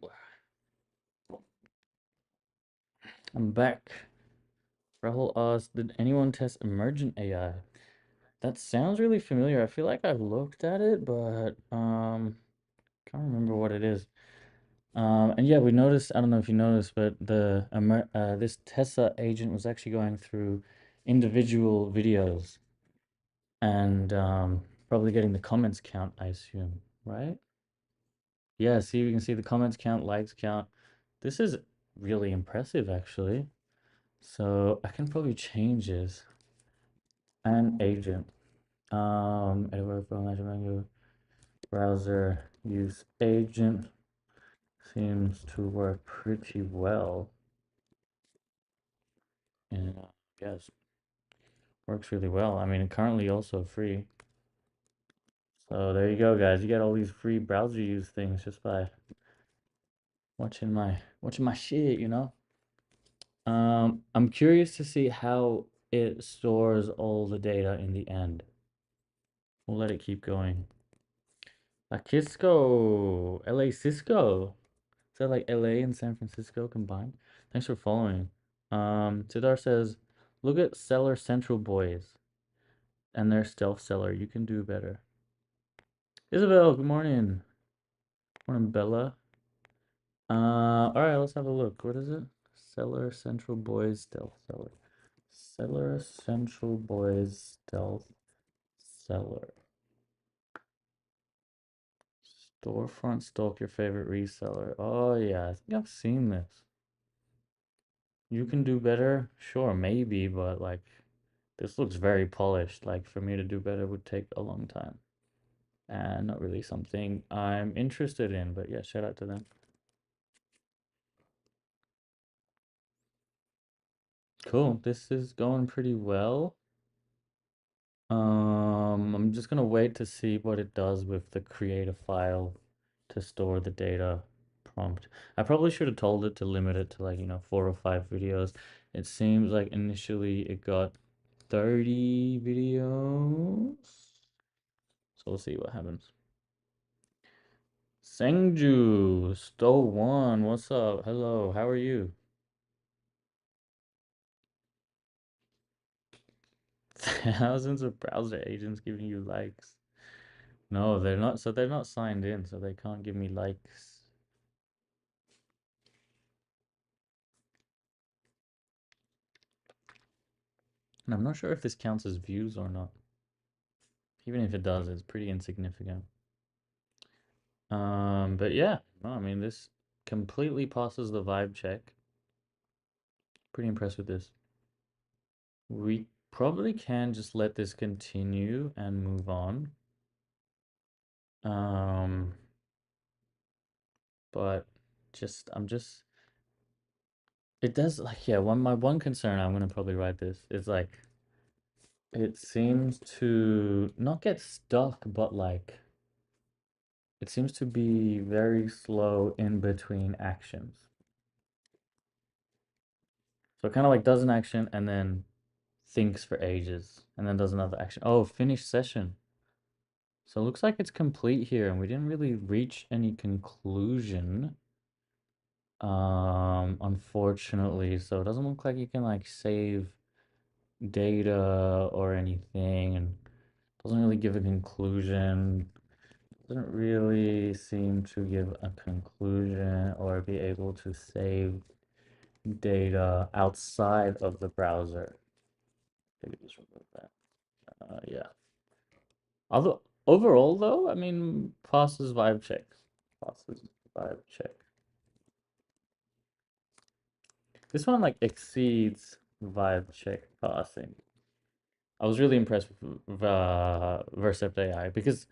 I'm back. Rahul asked, did anyone test emergent AI? That sounds really familiar. I feel like I've looked at it, but can't remember what it is. And yeah, we noticed, I don't know if you noticed, but this Tessa agent was actually going through individual videos and probably getting the comments count, I assume, right? Yeah, see, we can see the comments count, likes count. This is really impressive, actually. So I can probably change this. An agent. Edward from Menu browser use agent seems to work pretty well. And yes, works really well. I mean, currently also free. So there you go, guys. You get all these free browser use things just by watching my shit, you know? I'm curious to see how it stores all the data in the end. We'll let it keep going. Kisco, LA Cisco. Is that like LA and San Francisco combined? Thanks for following. Tidar says, look at Seller Central Boys and their stealth seller. You can do better. Isabel, good morning. Morning, Bella. All right, let's have a look. What is it? Seller Central Boys Stealth Seller. Seller Central Boys Stealth Seller. Storefront stalk your favorite reseller. Oh yeah, I think I've seen this. You can do better? Sure, maybe, but like this looks very polished. Like for me to do better would take a long time. And not really something I'm interested in, but yeah, shout out to them. Cool. This is going pretty well. I'm just gonna wait to see what it does with the create a file to store the data prompt. I probably should have told it to limit it to like, 4 or 5 videos. It seems like initially it got 30 videos. So we'll see what happens. Sengju, Sto1, what's up? Hello, how are you? Thousands of browser agents giving you likes. No, they're not. So they're not signed in, so they can't give me likes. And I'm not sure if this counts as views or not. Even if it does, it's pretty insignificant. But yeah, no, I mean this completely passes the vibe check. Pretty impressed with this. We probably can just let this continue and move on. Um, but I'm just it does like yeah, my one concern, I'm gonna probably write this, is like it seems to not get stuck, but like it seems to be very slow in between actions. So it kind of like does an action and then thinks for ages and then does another action. Oh, finish session. So it looks like it's complete here and we didn't really reach any conclusion. Unfortunately, so it doesn't look like you can like save data or anything and doesn't really give a conclusion. Doesn't really seem to give a conclusion or be able to save data outside of the browser. Maybe just remove that. Yeah. Although overall, though, I mean, passes vibe check. Passes vibe check. This one like exceeds vibe check passing. I was really impressed with Vercept AI because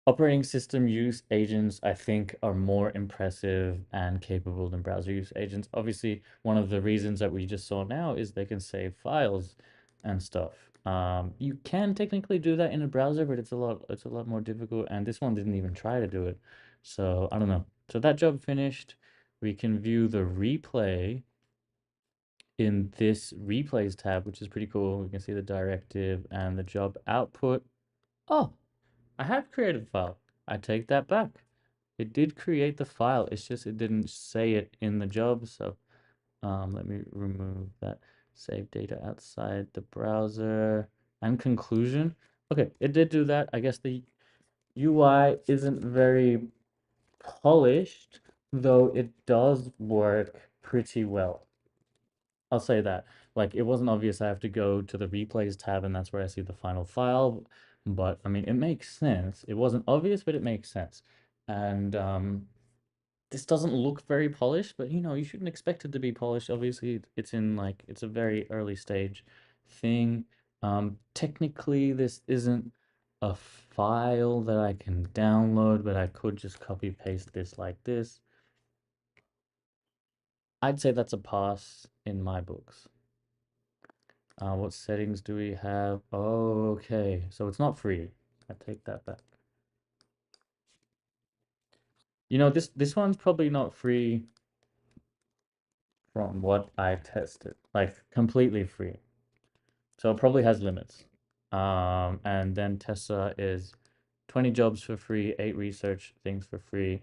operating system use agents, I think, are more impressive and capable than browser use agents. Obviously, one of the reasons that we just saw now is they can save files and stuff. You can technically do that in a browser, but it's a lot more difficult, and this one didn't even try to do it. So I don't know. So that job finished. We can view the replay in this replays tab, which is pretty cool. We can see the directive and the job output. Oh, I have created a file. I take that back. It did create the file. It's just it didn't say it in the job. So let me remove that. Save data outside the browser and conclusion. Okay, it did do that. I guess the UI isn't very polished, though it does work pretty well. I'll say that. Like, it wasn't obvious I have to go to the replays tab and that's where I see the final file. But I mean, it makes sense. It wasn't obvious, but it makes sense. And this doesn't look very polished, but you know, you shouldn't expect it to be polished. Obviously, it's in like, it's a very early stage thing. Technically, this isn't a file that I can download, but I could just copy paste this like this. I'd say that's a pass in my books. What settings do we have? Oh, okay. So it's not free. I take that back. You know, this one's probably not free from what I tested. Like completely free. So it probably has limits. And then Tessa is 20 jobs for free, 8 research things for free.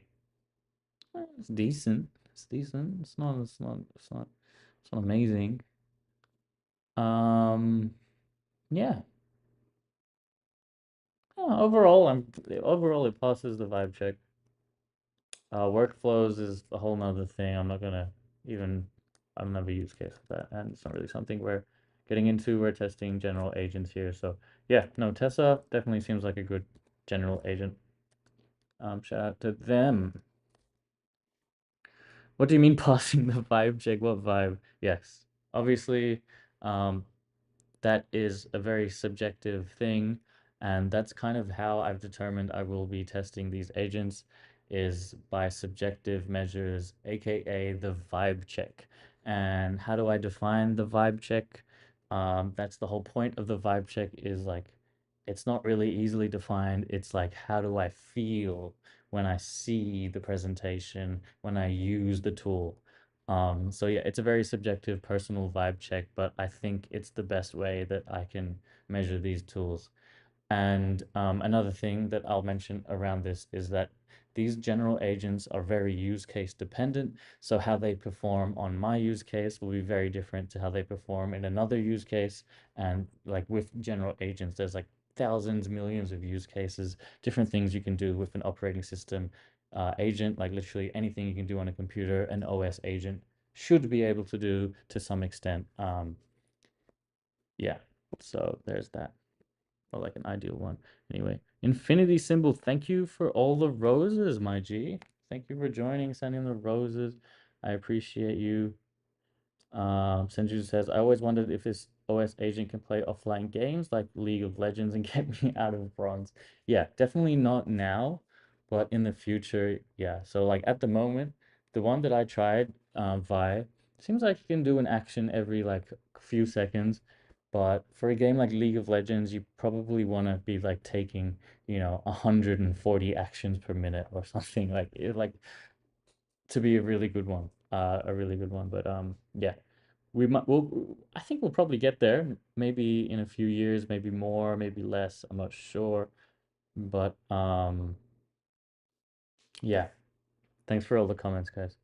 It's decent. It's decent. It's not amazing. Um, yeah. Overall it passes the vibe check. Workflows is a whole nother thing. I'm not gonna even, I've never used case for that, and it's not really something we're getting into. We're testing general agents here, so yeah, no, Tessa definitely seems like a good general agent. Shout out to them. What do you mean passing the vibe check? What vibe? Yes, obviously, um, that is a very subjective thing, and that's kind of how I've determined I will be testing these agents is by subjective measures, aka the vibe check. And how do I define the vibe check? That's the whole point of the vibe check is like it's not really easily defined. It's like how do I feel when I see the presentation, when I use the tool. So yeah, it's a very subjective personal vibe check, but I think it's the best way that I can measure these tools. And another thing that I'll mention around this is that these general agents are very use case dependent. So how they perform on my use case will be very different to how they perform in another use case. And like with general agents, there's like thousands, millions of use cases, different things you can do with an operating system agent, like literally anything you can do on a computer, an OS agent should be able to do to some extent. Yeah, so there's that. Or like an ideal one. Anyway, infinity symbol, thank you for all the roses, my G. Thank you for joining, sending the roses. I appreciate you. Senju says, I always wondered if this OS agent can play offline games like League of Legends and get me out of bronze. Yeah, definitely not now, but in the future, yeah. So like at the moment, the one that I tried, Vi, seems like you can do an action every like few seconds, but for a game like League of Legends, you probably want to be like taking, 140 actions per minute or something like to be a really good one. A really good one, but yeah. I think we'll probably get there. Maybe in a few years, maybe more, maybe less. I'm not sure. But yeah. Thanks for all the comments, guys.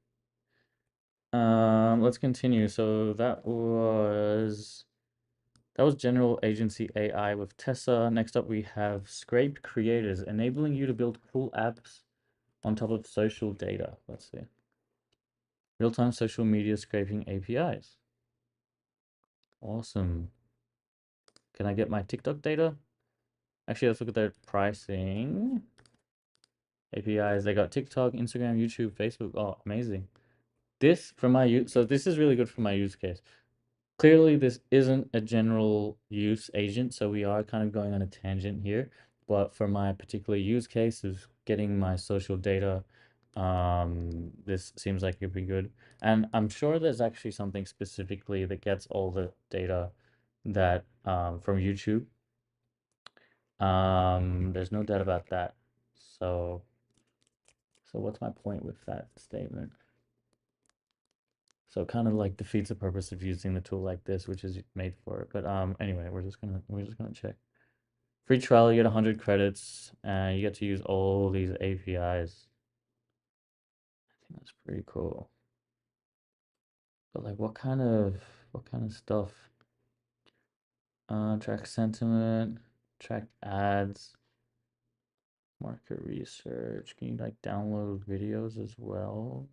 Let's continue. So that was general agency AI with Tessa. Next up we have scraped creators, enabling you to build cool apps on top of social data. Let's see. Real-time social media scraping APIs. Awesome. Can I get my TikTok data? Actually, let's look at their pricing. APIs. They got TikTok, Instagram, YouTube, Facebook. Oh, amazing. This for my use. So this is really good for my use case. Clearly, this isn't a general use agent, so we are kind of going on a tangent here. But for my particular use case of getting my social data, this seems like it'd be good. And I'm sure there's actually something specifically that gets all the data that from YouTube. There's no doubt about that. So, so what's my point with that statement? So it kind of like defeats the purpose of using the tool like this, which is made for it. But anyway, we're just gonna check. Free trial, you get 100 credits, and you get to use all these APIs. I think that's pretty cool. But like, what kind of stuff? Track sentiment, track ads, market research. Can you like download videos as well?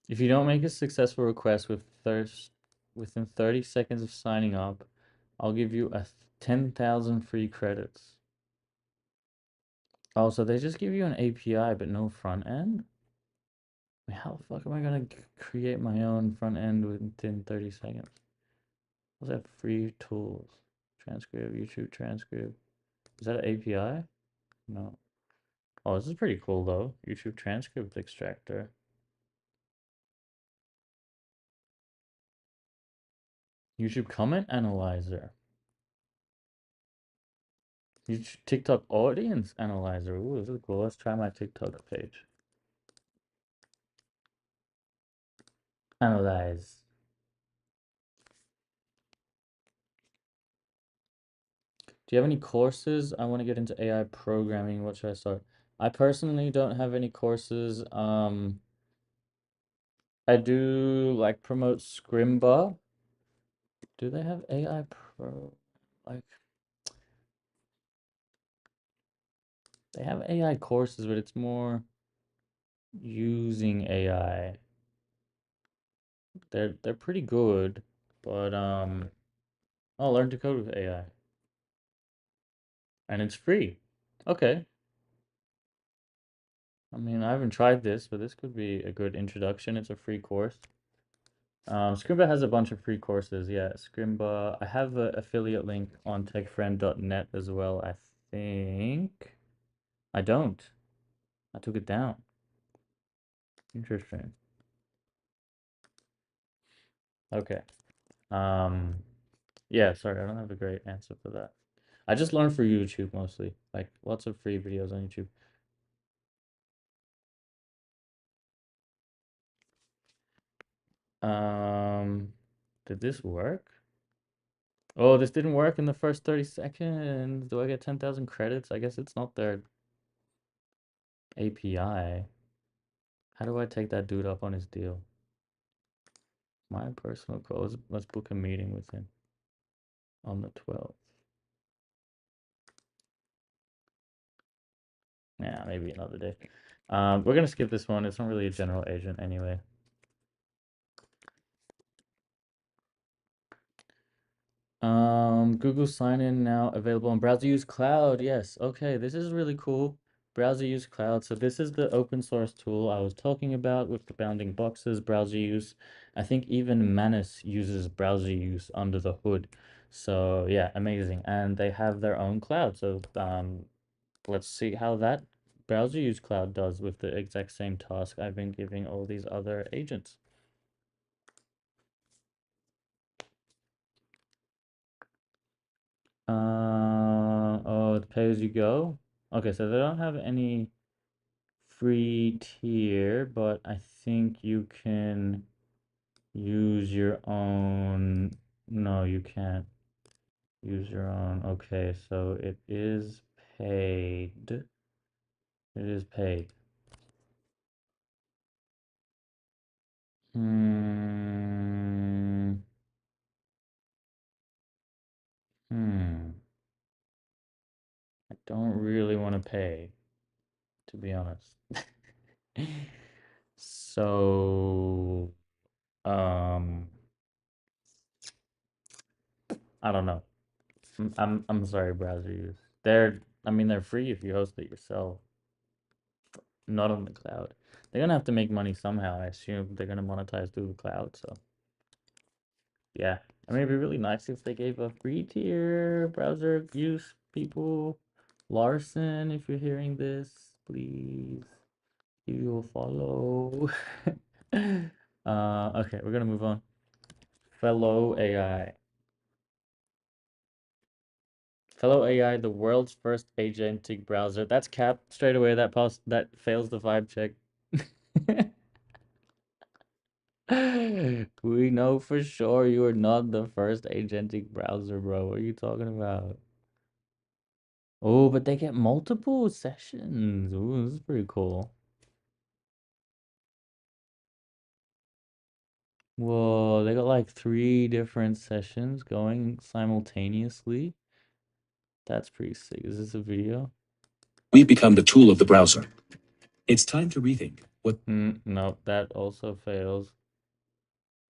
If you don't make a successful request within 30 seconds of signing up, I'll give you 10,000 free credits. Oh, so they just give you an API but no front end? Wait, how the fuck am I gonna create my own front end within 30 seconds? What's that? Free tools. Transcript, YouTube transcript. Is that an API? No. Oh, this is pretty cool though. YouTube transcript extractor. YouTube comment analyzer. YouTube TikTok audience analyzer. Ooh, this is cool. Let's try my TikTok page. Analyze. Do you have any courses? I want to get into AI programming. What should I start? I personally don't have any courses. I do like promote Scrimba. Do they have AI pro? Like, they have AI courses, but it's more using AI. They're pretty good, but I'll learn to code with AI, and it's free. Okay. I mean, I haven't tried this, but this could be a good introduction. It's a free course. Scrimba has a bunch of free courses. Yeah, Scrimba. I have an affiliate link on techfriend.net as well, I think. I don't. I took it down. Interesting. Okay. Um, yeah, sorry, I don't have a great answer for that. I just learned for YouTube mostly, like lots of free videos on YouTube. Um, did this work? Oh, this didn't work in the first 30 seconds. Do I get 10,000 credits? I guess it's not their API. How do I take that dude up on his deal? My personal call. Let's book a meeting with him on the 12th. Yeah, maybe another day. We're gonna skip this one. It's not really a general agent anyway. Google sign in now available on browser use cloud. Yes. Okay, this is really cool. Browser use cloud. So this is the open source tool I was talking about with the bounding boxes, browser use. I think even Manus uses browser use under the hood. So yeah, amazing. And they have their own cloud. So let's see how that browser use cloud does with the exact same task I've been giving all these other agents. Oh, the pay as you go. Okay, so they don't have any free tier, but I think you can use your own. No, you can't use your own. Okay, so it is paid. It is paid. Hmm. Hmm. I don't really want to pay, to be honest. So, um, I don't know. I'm sorry, browser use. I mean, they're free if you host it yourself, not on the cloud. They're gonna have to make money somehow. I assume they're gonna monetize through the cloud. So yeah, I mean, it'd be really nice if they gave a free tier browser use people. Larson, if you're hearing this, please give you a follow. Okay, we're gonna move on. Fellow AI. Fellow AI, the world's first agentic browser. That's cap straight away. That fails the vibe check. We know for sure you are not the first agentic browser, bro. What are you talking about? Oh, but they get multiple sessions. Ooh, this is pretty cool. Whoa, they got like 3 different sessions going simultaneously. That's pretty sick. Is this a video? We've become the tool of the browser. It's time to rethink what. Nope, that also fails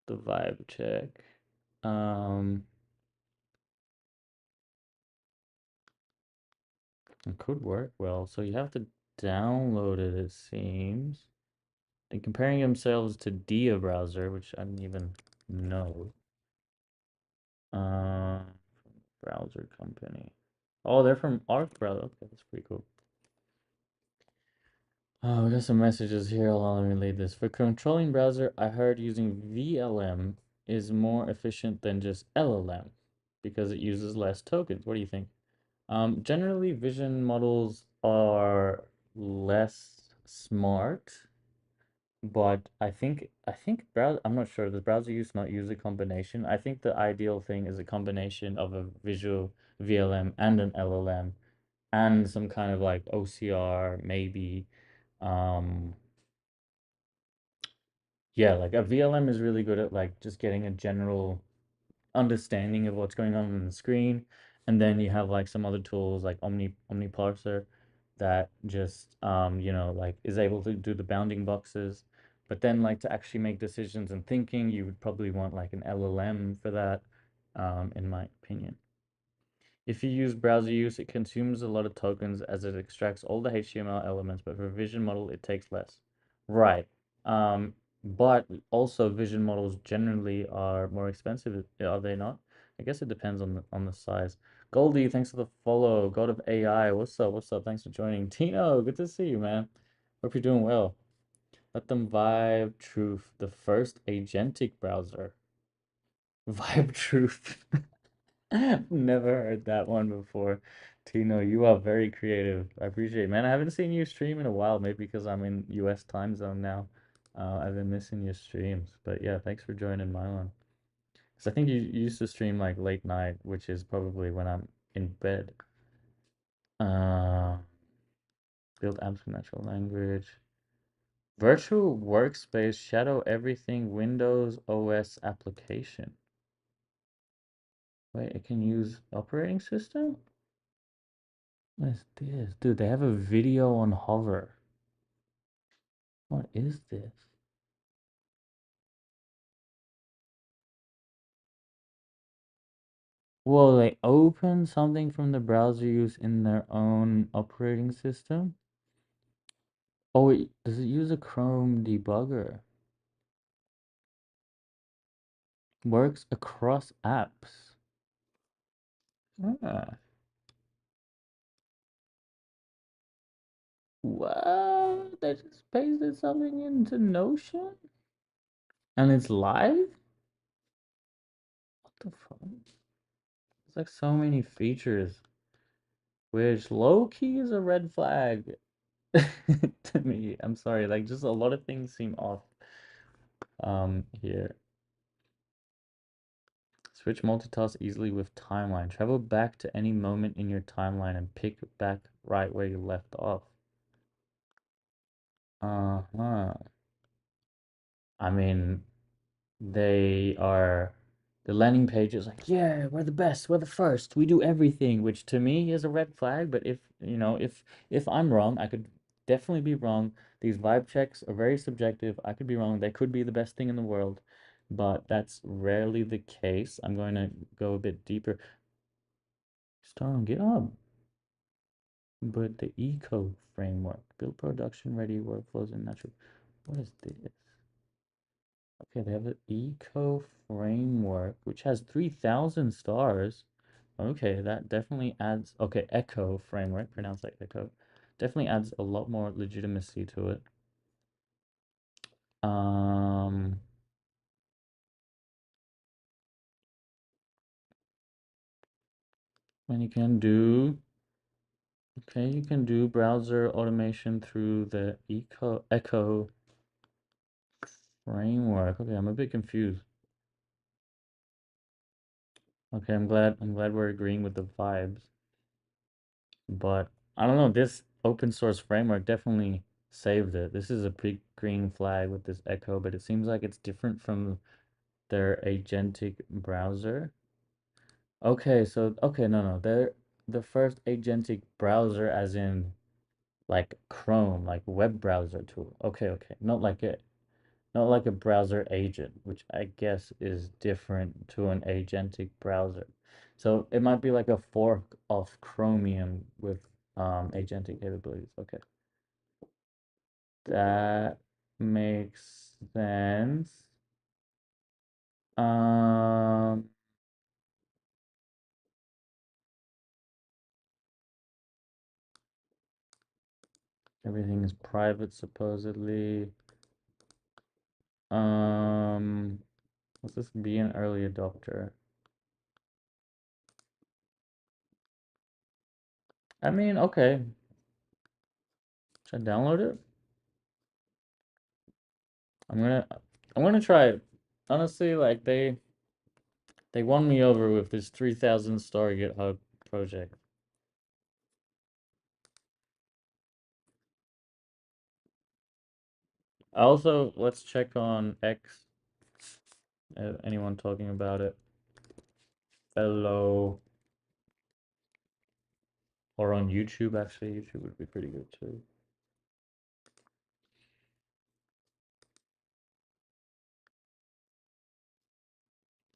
the vibe check. Um, it could work well. So you have to download it, it seems. And comparing themselves to Dia browser, which I didn't even know. Um, browser company. Oh, they're from Arc browser. Okay, that's pretty cool. Oh, we got some messages here. Hold on, let me read this. For controlling browser, I heard using VLM is more efficient than just LLM because it uses less tokens. What do you think? Generally, vision models are less smart, but I think browser. I'm not sure. Does browser use not use a combination? I think the ideal thing is a combination of a visual VLM and an LLM and some kind of like OCR maybe. Um, yeah, like a VLM is really good at like just getting a general understanding of what's going on the screen, and then you have like some other tools like Omniparser that just like is able to do the bounding boxes. But then like to actually make decisions and thinking, you would probably want like an LLM for that, in my opinion. If you use browser use, it consumes a lot of tokens as it extracts all the HTML elements, but for a vision model, it takes less. Right. But also vision models generally are more expensive, are they not? I guess it depends on the size. Goldie, thanks for the follow. God of AI, what's up? What's up? Thanks for joining. Tino, good to see you, man. Hope you're doing well. Let them vibe truth, the first agentic browser. Vibe truth. I've never heard that one before. Tino, you are very creative. I appreciate it, man. I haven't seen you stream in a while, maybe because I'm in US time zone now. I've been missing your streams. But yeah, thanks for joining my one. Because I think you used to stream like late night, which is probably when I'm in bed. Uh, build apps for natural language. Virtual workspace, shadow everything, Windows OS application. Wait, it can use operating system? What is this? Dude, they have a video on hover. What is this? Well, they open something from the browser use in their own operating system? Oh, wait, does it use a Chrome debugger? Works across apps. Ah. What? They just pasted something into Notion? And it's live? What the fuck? It's like so many features, which low key is a red flag to me. I'm sorry, like just a lot of things seem off here. Switch multitask easily with timeline. Travel back to any moment in your timeline and pick back right where you left off. Uh-huh. I mean, they are the landing page is like, yeah, we're the best, we're the first, we do everything, which to me is a red flag. But if I'm wrong, I could definitely be wrong. These vibe checks are very subjective. I could be wrong. They could be the best thing in the world, but that's rarely the case. I'm going to go a bit deeper. Start on GitHub. But the eco framework, build production ready workflows and natural. What is this? Okay, they have the eco framework, which has 3,000 stars. Okay, that definitely adds. Okay, echo framework, pronounced like echo, definitely adds a lot more legitimacy to it. Um, And you can do, okay, you can do browser automation through the Echo framework. Okay, I'm a bit confused. Okay, I'm glad we're agreeing with the vibes. But I don't know, this open source framework definitely saved it. This is a big green flag with this Echo, but it seems like it's different from their agentic browser. Okay, so okay, no, they're the first agentic browser as in like Chrome, like web browser tool. Okay. Not like a browser agent, which I guess is different to an agentic browser. So it might be like a fork of Chromium with agentic capabilities. Okay. That makes sense. Um, Everything is private supposedly. Um, let's just be an early adopter. I mean, okay. Should I download it? I'm gonna I'm gonna try it. Honestly, like they won me over with this 3,000 star GitHub project. Also, let's check on X. Anyone talking about it? Hello. Or on YouTube, actually. YouTube would be pretty good too.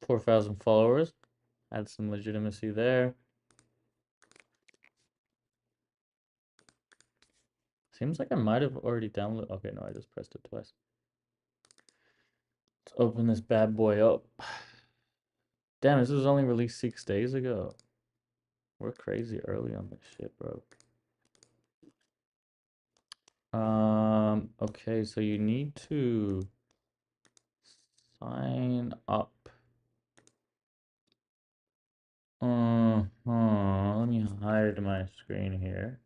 4,000 followers. Add some legitimacy there. Seems like I might have already downloaded. Okay, no, I just pressed it twice. Let's open this bad boy up. Damn, this was only released 6 days ago. We're crazy early on this shit, bro. Okay, so you need to sign up. Let me hide my screen here.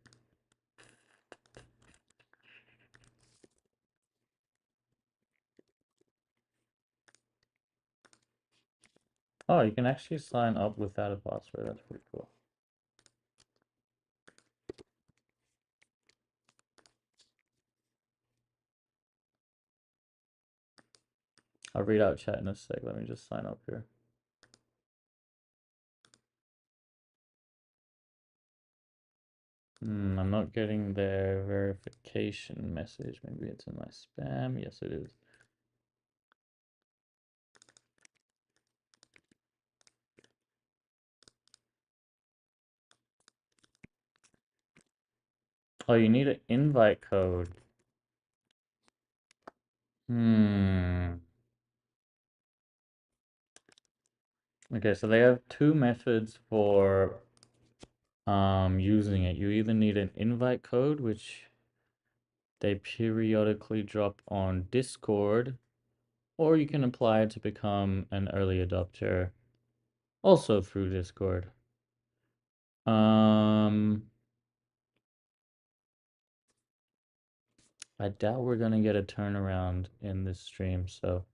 Oh, you can actually sign up without a password. That's pretty cool. I'll read out chat in a sec. Let me just sign up here. I'm not getting their verification message. Maybe it's in my spam. Yes, it is. Oh, you need an invite code. Okay, so they have two methods for using it. You either need an invite code, which they periodically drop on Discord, or you can apply to become an early adopter also through Discord. I doubt we're gonna get a turnaround in this stream, so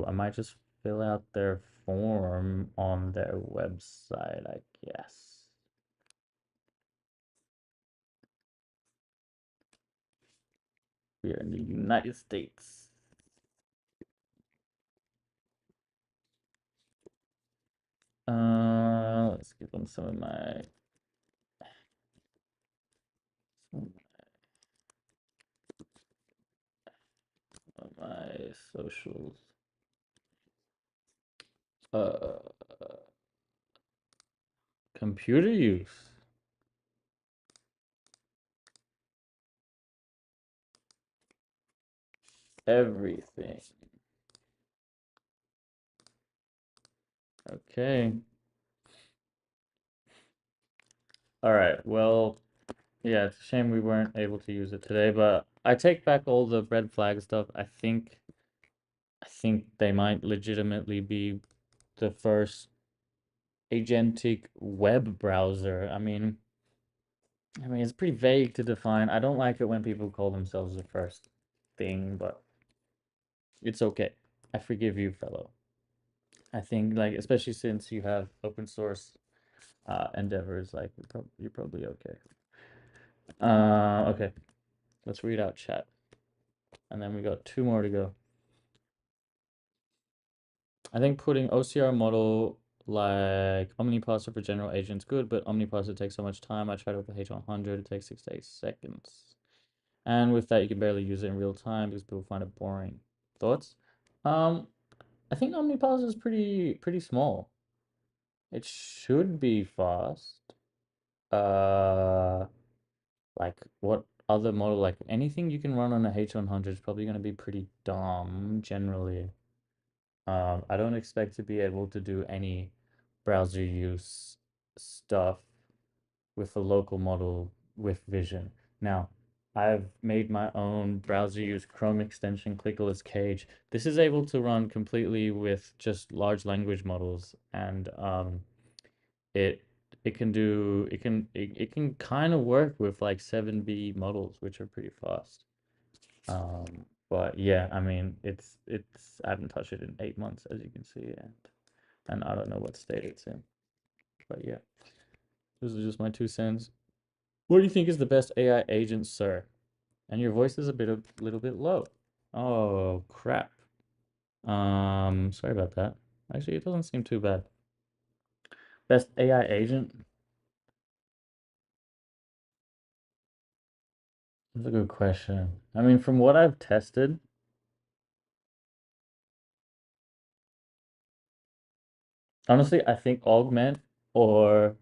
I might just fill out their form on their website, I guess. We are in the United States. Let's give them some of my socials. Uh, Computer use. Everything. Okay. All right. Well, yeah, it's a shame we weren't able to use it today, but I take back all the red flag stuff. I think they might legitimately be the first agentic web browser. I mean, it's pretty vague to define. I don't like it when people call themselves the first thing, but it's okay. I forgive you, fellow. I think, like, especially since you have open source endeavors, like, you're probably okay. Okay, let's read out chat, and then we got two more to go. I think putting OCR model like Omniparser for general agents good, but Omniparser takes so much time. I tried it with the H100, it takes 6 to 8 seconds. And with that, you can barely use it in real time because people find it boring. Thoughts? Um, I think Omniparser is pretty small. It should be fast. Uh, like what other model? Like anything you can run on a H100 is probably going to be pretty dumb generally. I don't expect to be able to do any browser use stuff with a local model with vision. Now, I've made my own browser use Chrome extension, Clickless Cage. This is able to run completely with just large language models, and it it can kind of work with like 7B models, which are pretty fast. But yeah, I mean, I haven't touched it in 8 months, as you can see, and I don't know what state it's in. But yeah, those are just my 2 cents. What do you think is the best AI agent, sir? And your voice is a little bit low. Oh crap. Sorry about that. Actually, it doesn't seem too bad. Best AI agent? That's a good question. I mean, from what I've tested, honestly, I think Augment or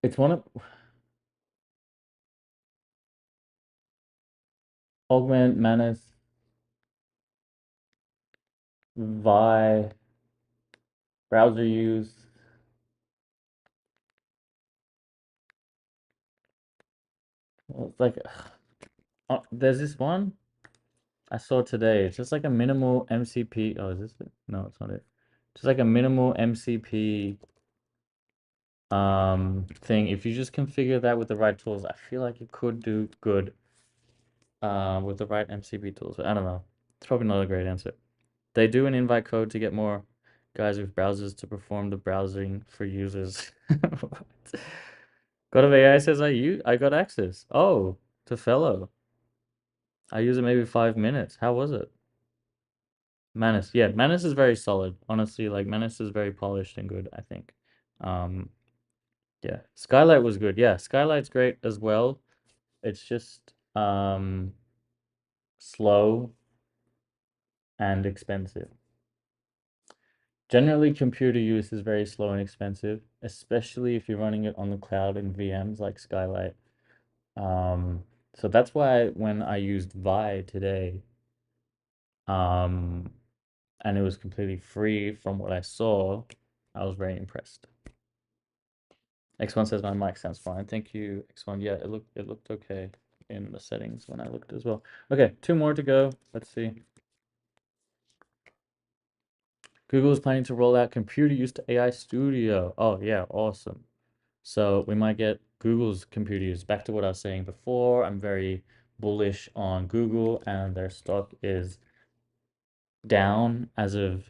it's one of Augment, Manus, Vi, browser use. Well, it's like there's this one I saw today. It's just like a minimal MCP. Oh, is this it? No, it's not it. Just like a minimal MCP thing. If you just configure that with the right tools, I feel like it could do good with the right MCP tools. But I don't know. It's probably not a great answer. They do an invite code to get more guys with browsers to perform the browsing for users. What? God of AI says I got access. Oh, to Fellow. I use it maybe 5 minutes. How was it? Manus, yeah, Manus is very solid. Honestly, like Manus is very polished and good, I think. Um, yeah. Skylight was good. Yeah, Skylight's great as well. It's just slow and expensive. Generally, computer use is very slow and expensive, especially if you're running it on the cloud in VMs like Skylight. Um, so that's why when I used Vi today, um, and it was completely free from what I saw, I was very impressed. X1 says my mic sounds fine. Thank you, X1. Yeah, it looked okay in the settings when I looked as well. Okay, two more to go. Let's see. Google is planning to roll out computer use to AI Studio. Oh yeah, awesome. So we might get Google's computer use. Back to what I was saying before, I'm very bullish on Google and their stock is down as of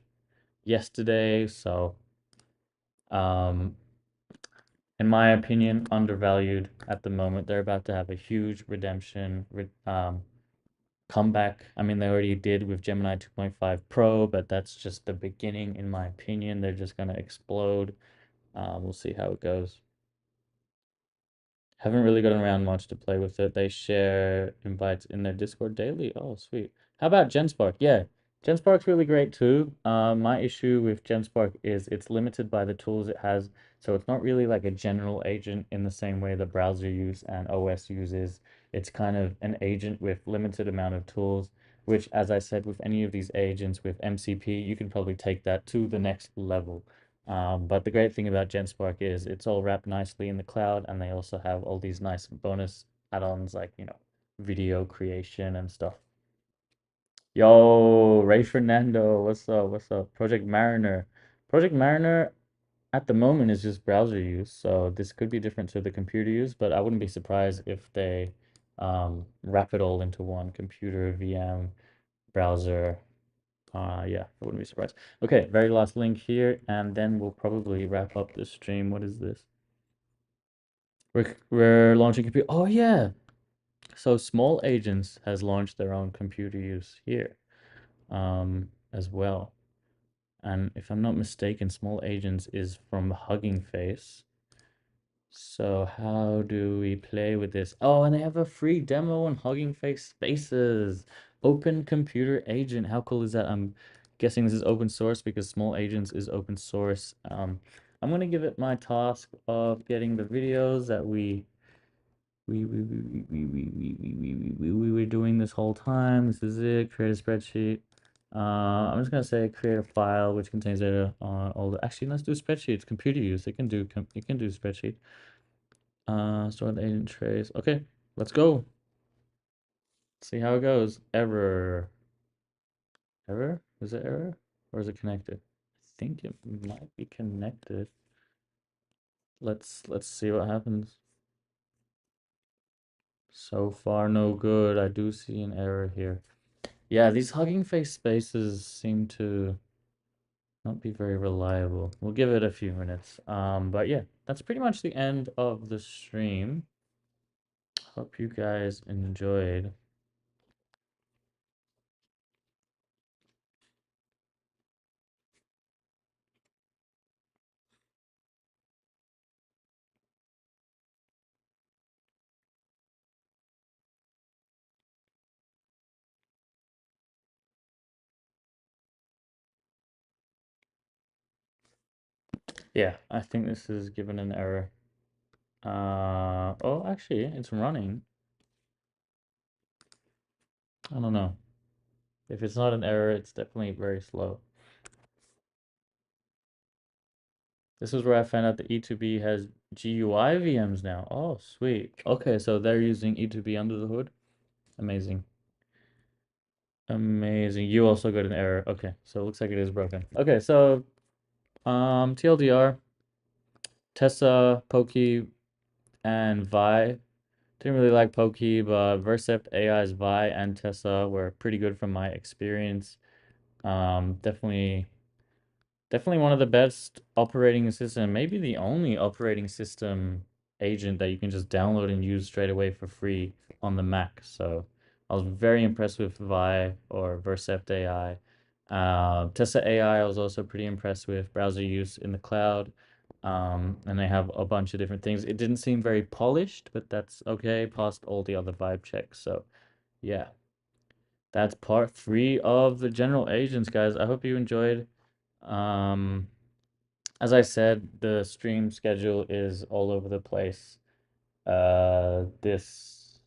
yesterday. So um in my opinion, undervalued at the moment. They're about to have a huge redemption comeback. I mean, they already did with Gemini 2.5 Pro, but that's just the beginning, in my opinion. They're just going to explode. We'll see how it goes. Haven't really gotten around much to play with it. They share invites in their Discord daily. Oh, sweet. How about GenSpark? Yeah, GenSpark's really great too. My issue with GenSpark is it's limited by the tools it has. So it's not really like a general agent in the same way the browser use and OS uses. It's kind of an agent with limited amount of tools, which, as I said, with any of these agents with MCP, you can probably take that to the next level. But the great thing about GenSpark is it's all wrapped nicely in the cloud, and they also have all these nice bonus add-ons like, video creation and stuff. Yo, Ray Fernando, what's up? What's up? Project Mariner. Project Mariner at the moment is just browser use, so this could be different to the computer use, but I wouldn't be surprised if they wrap it all into one computer, VM, browser. Yeah, I wouldn't be surprised. Okay, very last link here, and then we'll probably wrap up the stream. What is this? We're launching computer. Oh yeah. So Small Agents has launched their own computer use here, as well. And if I'm not mistaken, Small Agents is from Hugging Face. So how do we play with this? Oh, and they have a free demo on Hugging Face Spaces. Open Computer Agent. How cool is that? I'm guessing this is open source because Small Agents is open source. I'm gonna give it my task of getting the videos that we were doing this whole time. This is it. Create a spreadsheet. I'm just gonna say create a file which contains data on all the. Actually, let's do spreadsheets. Computer use. It can do spreadsheet. Store the agent trace. Okay, let's go. See how it goes. Error. Error? Is it error or is it connected? I think it might be connected. Let's see what happens. So far, no good. I do see an error here. Yeah, these Hugging Face spaces seem to not be very reliable. We'll give it a few minutes. But yeah, that's pretty much the end of the stream. Hope you guys enjoyed. Yeah, I think this is given an error. Oh, actually, it's running. I don't know. If it's not an error, it's definitely very slow. This is where I found out that E2B has GUI VMs now. Oh, sweet. Okay, so they're using E2B under the hood. Amazing. Amazing. You also got an error. Okay, so it looks like it is broken. Okay, so TLDR, Tessa, Pokey, and Vi. Didn't really like Pokey, but Vercept AI's Vi and Tessa were pretty good from my experience. Definitely Definitely one of the best operating system, maybe the only operating system agent that you can just download and use straight away for free on the Mac. So I was very impressed with Vi or Vercept AI. Tessa AI, I was also pretty impressed with browser use in the cloud. And they have a bunch of different things. It didn't seem very polished, but that's okay. Passed all the other vibe checks. So yeah, that's part 3 of the general agents, guys. I hope you enjoyed. Um, as I said, the stream schedule is all over the place. This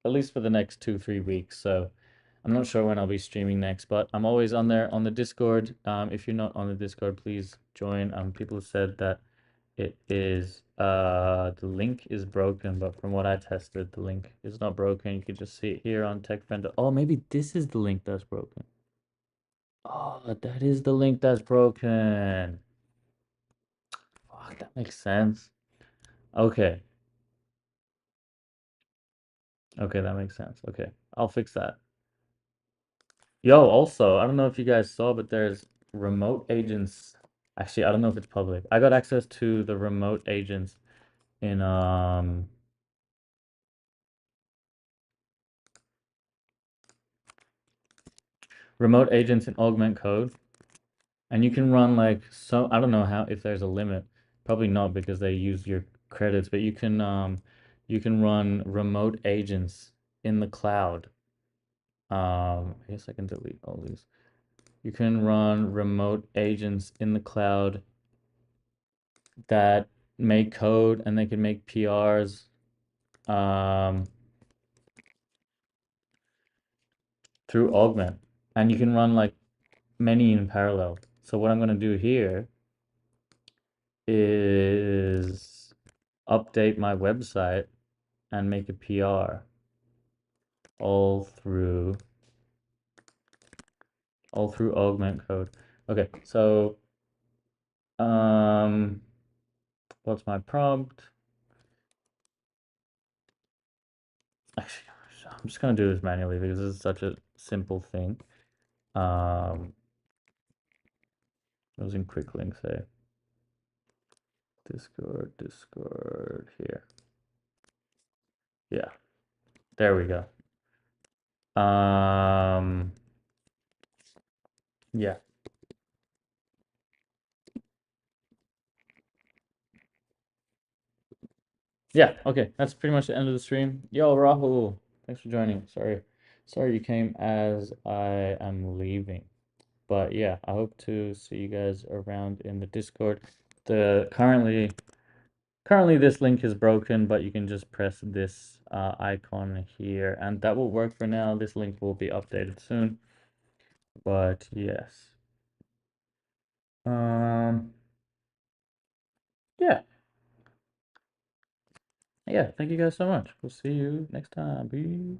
at least for the next 2, 3 weeks. So I'm not sure when I'll be streaming next, but I'm always on there on the Discord. If you're not on the Discord, please join. People have said that it is the link is broken, but from what I tested, the link is not broken. You can just see it here on TechFriend. Oh, maybe this is the link that's broken. Oh, that is the link that's broken. Fuck, that makes sense. Okay. Okay, that makes sense. Okay, I'll fix that. Yo, also, I don't know if you guys saw, but there's remote agents. Actually, I don't know if it's public. I got access to the remote agents in remote agents in Augment Code, and you can run like so. I don't know how if there's a limit. Probably not because they use your credits, but you can run remote agents in the cloud. I guess I can delete all these. You can run remote agents in the cloud that make code and they can make PRs through Augment. And you can run like many in parallel. So what I'm going to do here is update my website and make a PR all through all through augment code. Okay, so what's my prompt? Actually, I'm just gonna do this manually because this is such a simple thing. Using quick links, say Discord here. Yeah, there we go. Yeah. Yeah, okay. That's pretty much the end of the stream. Yo, Rahul, thanks for joining. Sorry you came as I am leaving. But yeah, I hope to see you guys around in the Discord. The currently this link is broken, but you can just press this icon here and that will work for now. This link will be updated soon. But yes. Yeah. Yeah, thank you guys so much. We'll see you next time. Peace.